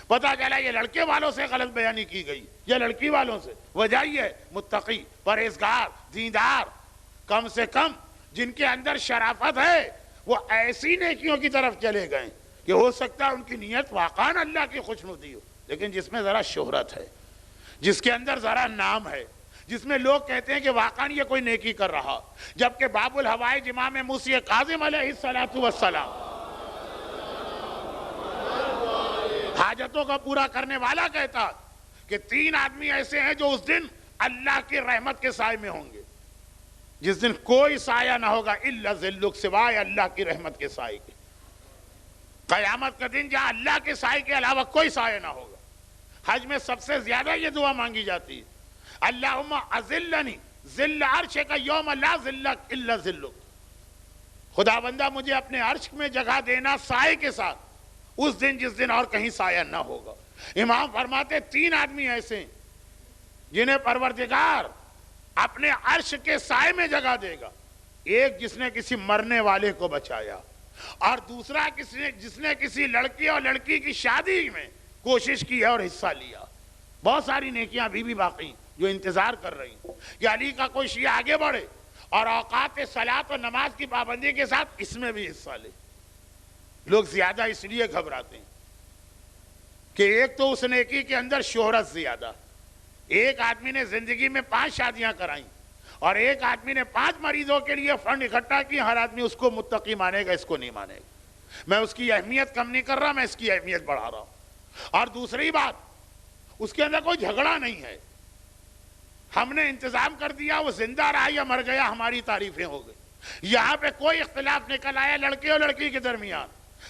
Speaker 1: پتا چلا یہ لڑکے والوں سے غلط بیانی کی گئی یا لڑکی والوں سے۔ وجہ یہ ہے متقی، پرہیزگار، دیندار، کم سے کم جن کے اندر شرافت ہے وہ ایسی نیکیوں کی طرف چلے گئے کہ ہو سکتا ہے ان کی نیت واقعاً اللہ کی خوشنودی ہو، لیکن جس میں ذرا شہرت ہے، جس کے اندر ذرا نام ہے، جس میں لوگ کہتے ہیں کہ واقعاً یہ کوئی نیکی کر رہا، جبکہ باب الحوائج امام موسی کاظم علیہ السلام حاجتوں کا پورا کرنے والا کہتا کہ 3 آدمی ایسے ہیں جو اس دن اللہ کی رحمت کے سائے میں ہوں گے، جس دن کوئی سایہ نہ ہوگا الا ذلک، سوائے اللہ کی رحمت کے سائے کے۔ قیامت کا دن جہاں اللہ کے سائے کے علاوہ کوئی سایہ نہ ہوگا۔ حج میں سب سے زیادہ یہ دعا مانگی جاتی ہے، اللہم اذلنی ذل عرشک یوم لا ذل الا ذلک، خدا بندہ مجھے اپنے عرش میں جگہ دینا سائے کے ساتھ اس دن جس دن اور کہیں سایہ نہ ہوگا۔ امام فرماتے 3 آدمی ایسے ہیں جنہیں پروردگار اپنے عرش کے سائے میں جگہ دے گا، ایک جس نے کسی مرنے والے کو بچایا، اور دوسرا جس نے کسی لڑکی اور لڑکی کی شادی میں کوشش کی ہے اور حصہ لیا۔ بہت ساری نیکیاں ابھی بھی باقی ہیں، جو انتظار کر رہی ہیں کہ علی کا کوئی شیعہ آگے بڑھے اور اوقات صلاۃ و نماز کی پابندی کے ساتھ اس میں بھی حصہ لے. لوگ زیادہ اس لیے گھبراتے ہیں کہ ایک تو اس نیکی کے اندر شہرت زیادہ. ایک آدمی نے زندگی میں 5 شادیاں کرائیں اور ایک آدمی نے 5 مریضوں کے لیے فنڈ اکٹھا کی. ہر آدمی اس کو متقی مانے گا, اس کو نہیں مانے گا. میں اس کی اہمیت کم نہیں کر رہا, میں اس کی اہمیت بڑھا رہا ہوں. اور دوسری بات, اس کے اندر کوئی جھگڑا نہیں ہے. ہم نے انتظام کر دیا, وہ زندہ رہا یا مر گیا ہماری تعریفیں ہو گئی. یہاں پہ کوئی اختلاف نکل آیا لڑکے اور لڑکی کے درمیان,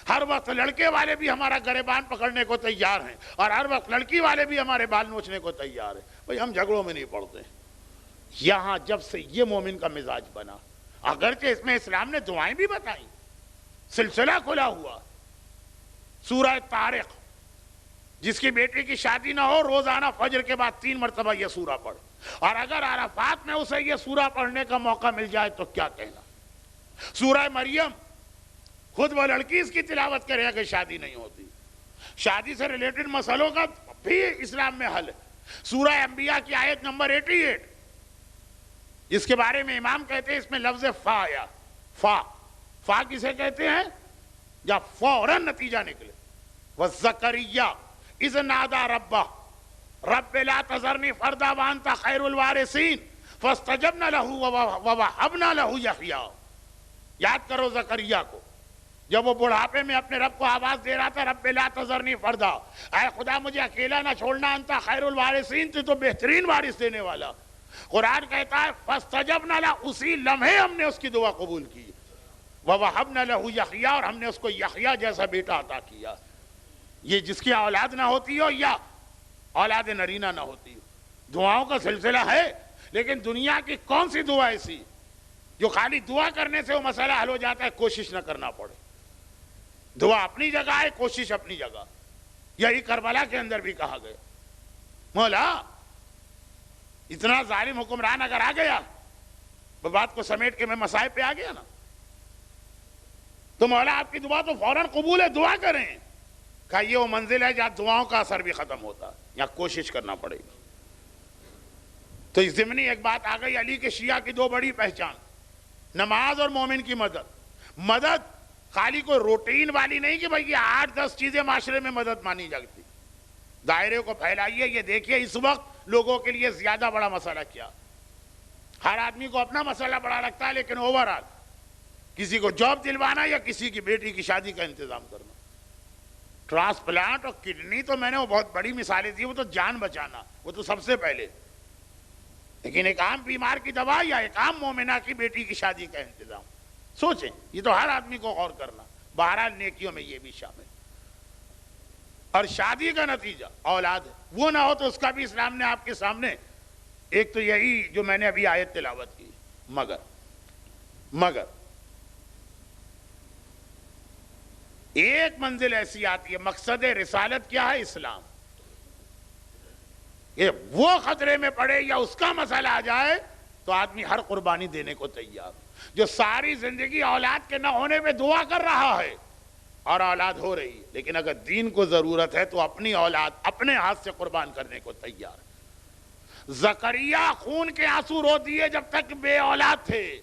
Speaker 1: ہر وقت لڑکے والے بھی ہمارا گریبان پکڑنے کو تیار ہیں اور ہر وقت لڑکی والے بھی ہمارے بال نوچنے کو تیار ہیں. بھئی ہم جھگڑوں میں نہیں پڑتے. یہاں جب سے یہ مومن کا مزاج بنا, اگرچہ اس میں اسلام نے دعائیں بھی بتائیں, سلسلہ کھلا ہوا. سورہ طارق, جس کی بیٹی کی شادی نہ ہو روزانہ فجر کے بعد 3 مرتبہ یہ سورہ پڑھ, اور اگر عرفات میں اسے یہ سورہ پڑھنے کا موقع مل جائے تو کیا کہنا. سورہ مریم, خود وہ لڑکی اس کی تلاوت کرے کہ شادی نہیں ہوتی. شادی سے ریلیٹڈ مسئلوں کا بھی اسلام میں حل ہے. سورہ انبیاء کی آیت نمبر 88, جس کے بارے میں امام کہتے ہیں اس میں لفظ فا آیا. فا کسے کہتے ہیں؟ یا فوراً نتیجہ نکلے. وَزَكَرِيَّا اِذْ نَادَى رَبَّهُ رَبِّ لَا تَذَرْنِي فَرْدًا وَأَنْتَ خَيْرُ الْوَارِثِينَ فَاسْتَجَبْنَا لَهُ وَوَهَبْنَا لَهُ يَحْيَىٰ. یاد کرو زکریا کو, جب وہ بڑھاپے میں اپنے رب کو آواز دے رہا تھا, رب لا تذرنی فردا, اے خدا مجھے اکیلا نہ چھوڑنا, انت خیر الوارثین, تو بہترین وارث دینے والا. قرآن کہتا ہے فاستجبنا له, اسی لمحے ہم نے اس کی دعا قبول کی. ووهبنا له یحییٰ, اور ہم نے اس کو یحییٰ جیسا بیٹا عطا کیا. یہ جس کی اولاد نہ ہوتی ہو یا اولاد نرینہ نہ ہوتی ہو, دعاؤں کا سلسلہ ہے. لیکن دنیا کی کون سی دعا ایسی جو خالی دعا کرنے سے وہ مسئلہ حل ہو جاتا ہے, کوشش نہ کرنا پڑے. دعا اپنی جگہ ہے, کوشش اپنی جگہ. یہی کربلا کے اندر بھی کہا گیا. مولا اتنا ظالم حکمران اگر آ گیا, وہ بات کو سمیٹ کے میں مصائب پہ آ گیا نا, تو مولا آپ کی دعا تو فوراً قبول ہے, دعا کریں. کہا یہ وہ منزل ہے جہاں دعاؤں کا اثر بھی ختم ہوتا, یہاں کوشش کرنا پڑے گی. تو اس ضمنی ایک بات آ گئی, علی کے شیعہ کی 2 بڑی پہچان, نماز اور مومن کی مدد. مدد خالی کوئی روٹین والی نہیں کہ بھئی یہ 8-10 چیزیں معاشرے میں مدد مانی جاتی. دائرے کو پھیلائیے. یہ دیکھیے اس وقت لوگوں کے لیے زیادہ بڑا مسئلہ کیا. ہر آدمی کو اپنا مسئلہ بڑا لگتا ہے, لیکن اوورآل کسی کو جاب دلوانا یا کسی کی بیٹی کی شادی کا انتظام کرنا. ٹرانسپلانٹ اور کڈنی تو میں نے وہ بہت بڑی مثالیں دی, وہ تو جان بچانا, وہ تو سب سے پہلے. لیکن ایک عام بیمار کی دوا یا ایک عام مومنہ کی بیٹی کی شادی کا انتظام, سوچیں, یہ تو ہر آدمی کو غور کرنا. بہرحال نیکیوں میں یہ بھی شامل. اور شادی کا نتیجہ اولاد ہے, وہ نہ ہو تو اس کا بھی اسلام نے آپ کے سامنے, ایک تو یہی جو میں نے ابھی آیت تلاوت کی, مگر ایک منزل ایسی آتی ہے. مقصد رسالت کیا ہے؟ اسلام. یہ وہ خطرے میں پڑے یا اس کا مسئلہ آ جائے تو آدمی ہر قربانی دینے کو تیار. جو ساری زندگی اولاد کے نہ ہونے پہ دعا کر رہا ہے اور اولاد ہو رہی ہے, لیکن اگر دین کو ضرورت ہے تو اپنی اولاد اپنے ہاتھ سے قربان کرنے کو تیار. زکریا خون کے آنسو رو دیے جب تک بے اولاد تھے,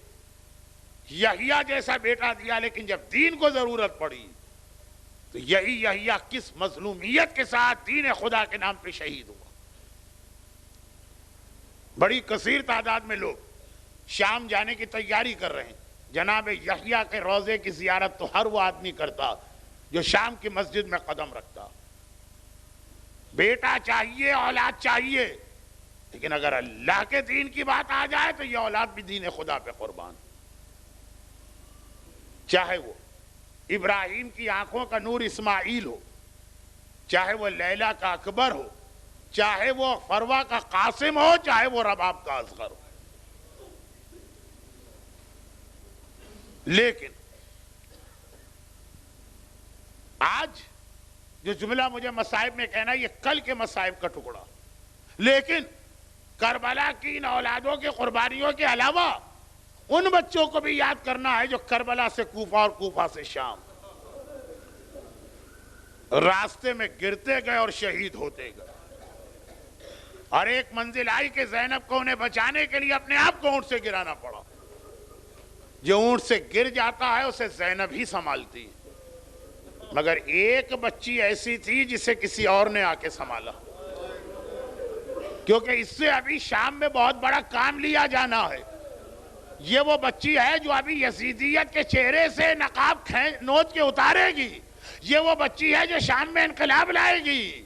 Speaker 1: یحییٰ جیسا بیٹا دیا, لیکن جب دین کو ضرورت پڑی تو یہی یحییٰ کس مظلومیت کے ساتھ دین خدا کے نام پہ شہید ہوا. بڑی کثیر تعداد میں لوگ شام جانے کی تیاری کر رہے ہیں. جناب یحییٰ کے روضے کی زیارت تو ہر وہ آدمی کرتا جو شام کی مسجد میں قدم رکھتا. بیٹا چاہیے, اولاد چاہیے, لیکن اگر اللہ کے دین کی بات آ جائے تو یہ اولاد بھی دین خدا پہ قربان. چاہے وہ ابراہیم کی آنکھوں کا نور اسماعیل ہو, چاہے وہ لیلا کا اکبر ہو, چاہے وہ فروا کا قاسم ہو, چاہے وہ رباب کا اصغر ہو. لیکن آج جو جملہ مجھے مصائب میں کہنا, یہ کل کے مصائب کا ٹکڑا. لیکن کربلا کی ان اولادوں کی قربانیوں کے علاوہ ان بچوں کو بھی یاد کرنا ہے جو کربلا سے کوفہ اور کوفہ سے شام راستے میں گرتے گئے اور شہید ہوتے گئے. اور ایک منزل آئی کہ زینب کو انہیں بچانے کے لیے اپنے آپ کو اونٹ سے گرانا پڑا. جو اونٹ سے گر جاتا ہے اسے زینب ہی سنبھالتی ہے، مگر ایک بچی ایسی تھی جسے کسی اور نے آ کے سنبھالا، کیونکہ اس سے ابھی شام میں بہت بڑا کام لیا جانا ہے. یہ وہ بچی ہے جو ابھی یزیدیت کے چہرے سے نقاب نوچ کے اتارے گی. یہ وہ بچی ہے جو شام میں انقلاب لائے گی.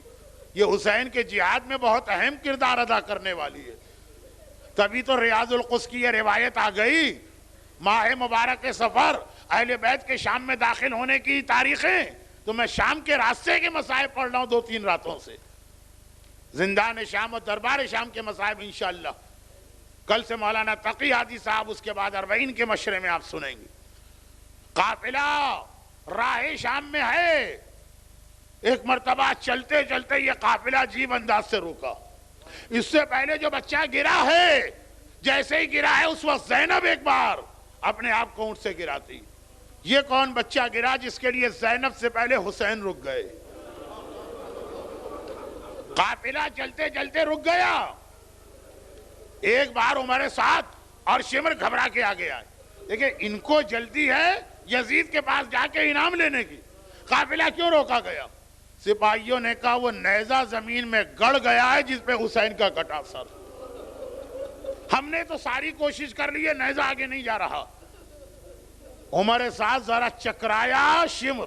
Speaker 1: یہ حسین کے جہاد میں بہت اہم کردار ادا کرنے والی ہے. تبھی تو ریاض القدس کی یہ روایت آ گئی، ماہ مبارک سفر، اہل بیت کے شام میں داخل ہونے کی تاریخیں. تو میں شام کے راستے کے مصائب پڑھ رہا ہوں 2-3 راتوں سے، زندان شام اور دربار شام کے مصائب انشاءاللہ. کل سے مولانا تقی ہادی صاحب، اس کے بعد 40 کے مشرے میں آپ سنیں گے. قافلہ راہ شام میں ہے. ایک مرتبہ چلتے چلتے یہ قافلہ عجیب انداز سے روکا. اس سے پہلے جو بچہ گرا ہے، جیسے ہی گرا ہے اس وقت زینب ایک بار اپنے آپ کو اونٹ سے گراتی. یہ کون بچہ گرا جس کے لیے زینب سے پہلے حسین رک گئے؟ قافلہ چلتے چلتے رک گیا. ایک بار عمر سعد اور شمر گھبرا کے آگے آئے. دیکھیں ان کو جلدی ہے یزید کے پاس جا کے انعام لینے کی. قافلہ کیوں روکا گیا؟ سپاہیوں نے کہا وہ نیزہ زمین میں گڑ گیا ہے جس پہ حسین کا کٹا سر. ہم نے تو ساری کوشش کر لی ہے، نیزہ آگے نہیں جا رہا. عمر سعد ذرا چکرایا. شمر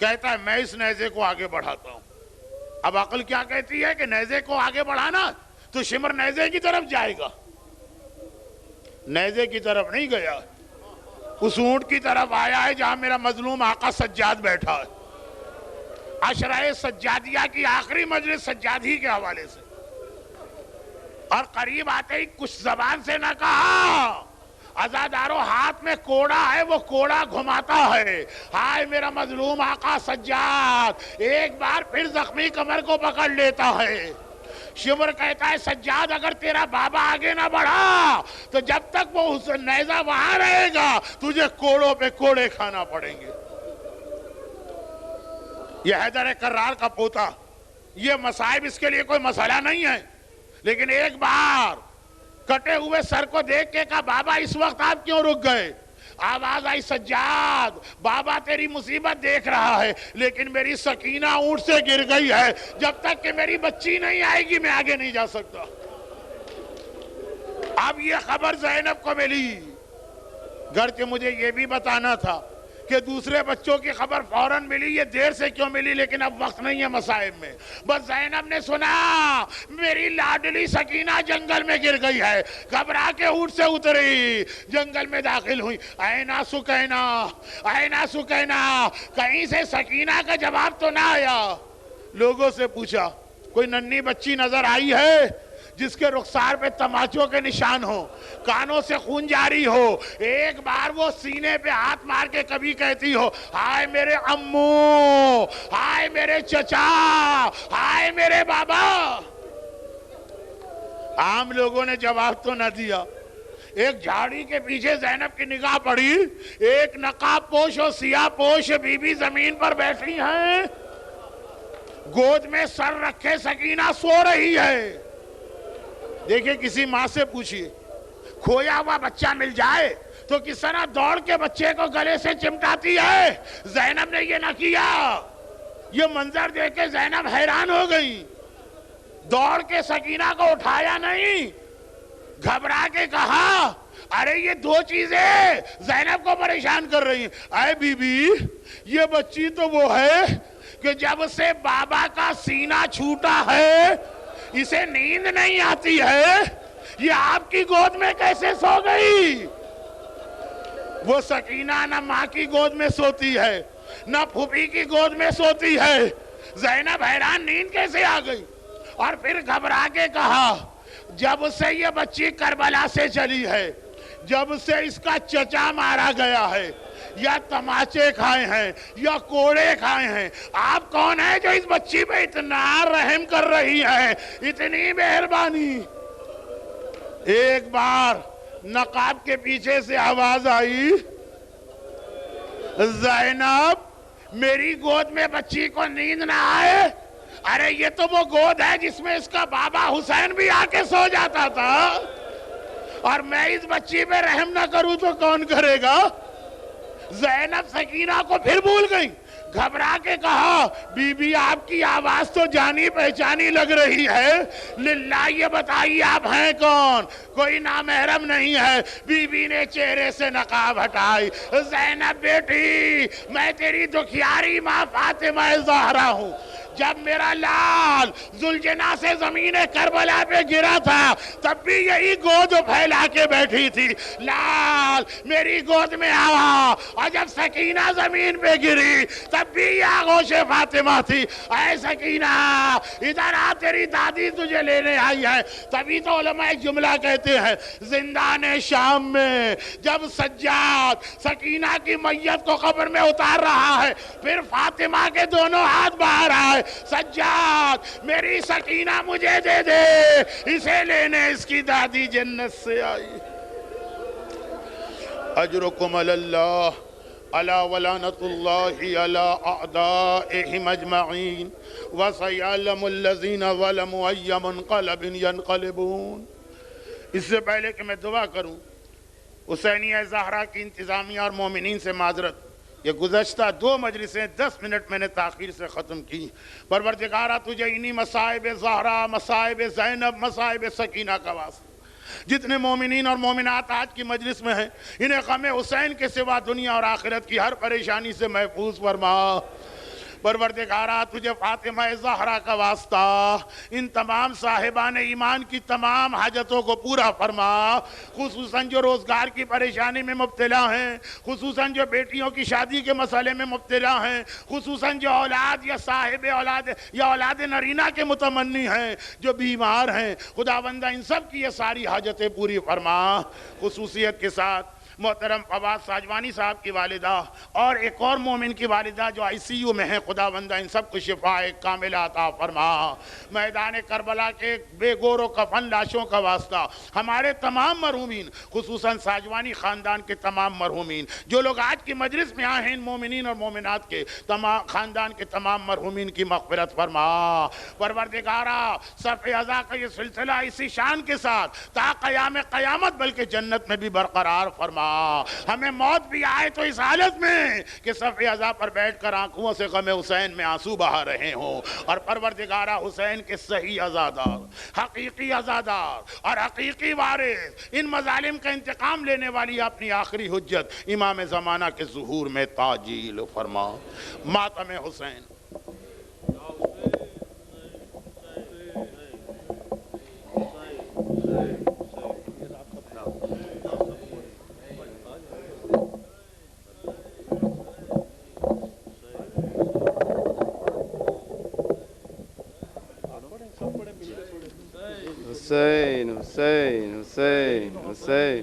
Speaker 1: کہتا ہے میں اس نیزے کو آگے بڑھاتا ہوں. اب عقل کیا کہتی ہے کہ نیزے کو آگے بڑھانا تو شمر نیزے کی طرف جائے گا. نیزے کی طرف نہیں گیا، اس اونٹ کی طرف آیا ہے جہاں میرا مظلوم آقا سجاد بیٹھا ہے. عشرہ سجادیہ کی آخری مجلس سجاد ہی کے حوالے سے. اور قریب آتے ہی کچھ زبان سے نہ کہا، عزادارو ہاتھ میں کوڑا ہے، وہ کوڑا گھماتا ہے. ہائے میرا مظلوم آقا سجاد. ایک بار پھر زخمی کمر کو پکڑ لیتا ہے. شمر کہتا ہے سجاد اگر تیرا بابا آگے نہ بڑھا تو جب تک وہ نیزہ وہاں رہے گا تجھے کوڑوں پہ کوڑے کھانا پڑیں گے. یہ حیدر کرار کا پوتا، یہ مصائب اس کے لیے کوئی مسئلہ نہیں ہے. لیکن ایک بار کٹے ہوئے سر کو دیکھ کے کہا بابا اس وقت آپ کیوں رک گئے؟ آواز آئی سجاد بابا تیری مصیبت دیکھ رہا ہے لیکن میری سکینہ اونٹ سے گر گئی ہے، جب تک کہ میری بچی نہیں آئے گی میں آگے نہیں جا سکتا. اب یہ خبر زینب کو ملی. گرچہ مجھے یہ بھی بتانا تھا کہ دوسرے بچوں کی خبر فوراً ملی، یہ دیر سے کیوں ملی، لیکن اب وقت نہیں ہے مصائب میں. بس زینب نے سنا میری لاڈلی سکینہ جنگل میں گر گئی ہے، گھبرا کے اونٹ سے اتری، جنگل میں داخل ہوئی. اینا سکینہ، اینا سکینہ، کہیں سے سکینہ کا جواب تو نہ آیا. لوگوں سے پوچھا کوئی ننھی بچی نظر آئی ہے جس کے رخسار پہ تماچوں کے نشان ہو، کانوں سے خون جاری ہو، ایک بار وہ سینے پہ ہاتھ مار کے کبھی کہتی ہو ہائے میرے امو، ہائے میرے چچا، ہائے میرے بابا. عام لوگوں نے جواب تو نہ دیا. ایک جھاڑی کے پیچھے زینب کی نگاہ پڑی، ایک نقاب پوش اور سیاہ پوش بی بی زمین پر بیٹھی ہیں، گود میں سر رکھے سکینہ سو رہی ہے. دیکھیں کسی ماں سے پوچھئے کھویا ہوا بچہ مل جائے تو کس طرح دوڑ کے بچے کو گلے سے چمٹاتی ہے. زینب نے یہ نہ کیا. یہ منظر دیکھ کے زینب حیران ہو گئی. دوڑ کے سکینہ کو اٹھایا نہیں، گھبرا کے کہا ارے یہ دو چیزیں زینب کو پریشان کر رہی ہیں. اے بی بی یہ بچی تو وہ ہے کہ جب سے بابا کا سینہ چھوٹا ہے اسے نیند نہیں آتی ہے، یہ آپ کی گود میں کیسے سو گئی؟ وہ سکینہ نہ ماں کی گود میں سوتی ہے نہ پھوپھی کی گود میں سوتی ہے. زینب حیران نیند کیسے آ گئی. اور پھر گھبرا کے کہا جب سے یہ بچی کربلا سے چلی ہے، جب سے اس کا چچا مارا گیا ہے، یا تماچے کھائے ہیں یا کوڑے کھائے ہیں، آپ کون ہیں جو اس بچی پہ اتنا رحم کر رہی ہے، اتنی مہربانی. ایک بار نقاب کے پیچھے سے آواز آئی زینب میری گود میں بچی کو نیند نہ آئے ارے یہ تو وہ گود ہے جس میں اس کا بابا حسین بھی آ کے سو جاتا تھا، اور میں اس بچی پہ رحم نہ کروں تو کون کرے گا؟ زینب سکینہ کو پھر بھول گئی، گھبرا کے کہا بی بی آپ کی آواز تو جانی پہچانی لگ رہی ہے، للہ یہ بتائیے آپ ہیں کون؟ کوئی نامحرم نہیں ہے۔ بی بی نے چہرے سے نقاب ہٹائی، زینب بیٹی میں تیری دکھیاری ماں فاطمہ زہرا ہوں، جب میرا لال ذوالجناح سے زمین کربلا پہ گرا تھا تب بھی یہی گود پھیلا کے بیٹھی تھی، لال میری گود میں آوا، اور جب سکینہ زمین پہ گری تب بھی یہ آغوش فاطمہ تھی۔ اے سکینہ ادھر آ، تیری دادی تجھے لینے آئی ہے۔ تبھی تو علماء ایک جملہ کہتے ہیں، زندان شام میں جب سجاد سکینہ کی میت کو قبر میں اتار رہا ہے، پھر فاطمہ کے دونوں ہاتھ باہر آئے، سجاد میری سکینہ مجھے دے دے، اسے لینے اس کی دادی جنت سے آئی۔ اجرکم علی اللہ الا ولعنۃ اللہ علی اعدائہم اجمعین وسیعلم الذین ظلموا ای منقلب ینقلبون۔ اس سے پہلے کہ میں دعا کروں، حسینیہ زہرا کی انتظامیہ اور مومنین سے معذرت، یہ گزشتہ 2 مجلسیں 10 منٹ میں نے تاخیر سے ختم کی۔ پروردگارہ تجھے انہی مصائب زہرا، مصائب زینب، مصائب سکینہ کا واسطہ، جتنے مومنین اور مومنات آج کی مجلس میں ہیں، انہیں غم حسین کے سوا دنیا اور آخرت کی ہر پریشانی سے محفوظ فرما۔ پروردگارہ تجھے فاطمہ زہرا کا واسطہ ان تمام صاحبان ایمان کی تمام حاجتوں کو پورا فرما، خصوصاً جو روزگار کی پریشانی میں مبتلا ہیں، خصوصاً جو بیٹیوں کی شادی کے مسئلے میں مبتلا ہیں، خصوصاً جو اولاد یا صاحب اولاد یا اولاد نرینہ کے متمنی ہیں، جو بیمار ہیں، خداوندہ ان سب کی یہ ساری حاجتیں پوری فرما۔ خصوصیت کے ساتھ محترم فواد ساجوانی صاحب کی والدہ اور ایک اور مومن کی والدہ جو آئی سی یو میں ہیں، خداوندہ ان سب کو شفاء کاملہ عطا فرما۔ میدان کربلا کے بے گور و کفن لاشوں کا واسطہ ہمارے تمام مرحومین، خصوصاً ساجوانی خاندان کے تمام مرحومین، جو لوگ آج کی مجلس میں آئے ہیں، ان مومنین اور مومنات کے تمام خاندان کے تمام مرحومین کی مغفرت فرما۔ پروردگارہ صف ازا کا یہ سلسلہ اسی شان کے ساتھ تا قیام قیامت بلکہ جنت میں بھی برقرار فرما۔ ہمیں موت بھی آئے تو اس حالت میں کہ صف ازا پر بیٹھ کر آنکھوں سے غم حسین میں آنسو بہا رہے ہوں، اور پروردگارہ حسین کے صحیح عزادار، حقیقی عزادار اور حقیقی وارث، ان مظالم کا انتقام لینے والی اپنی آخری حجت امام زمانہ کے ظہور میں تعجیل فرما۔ ماتم حسین۔
Speaker 2: حسین حسین حسین حسین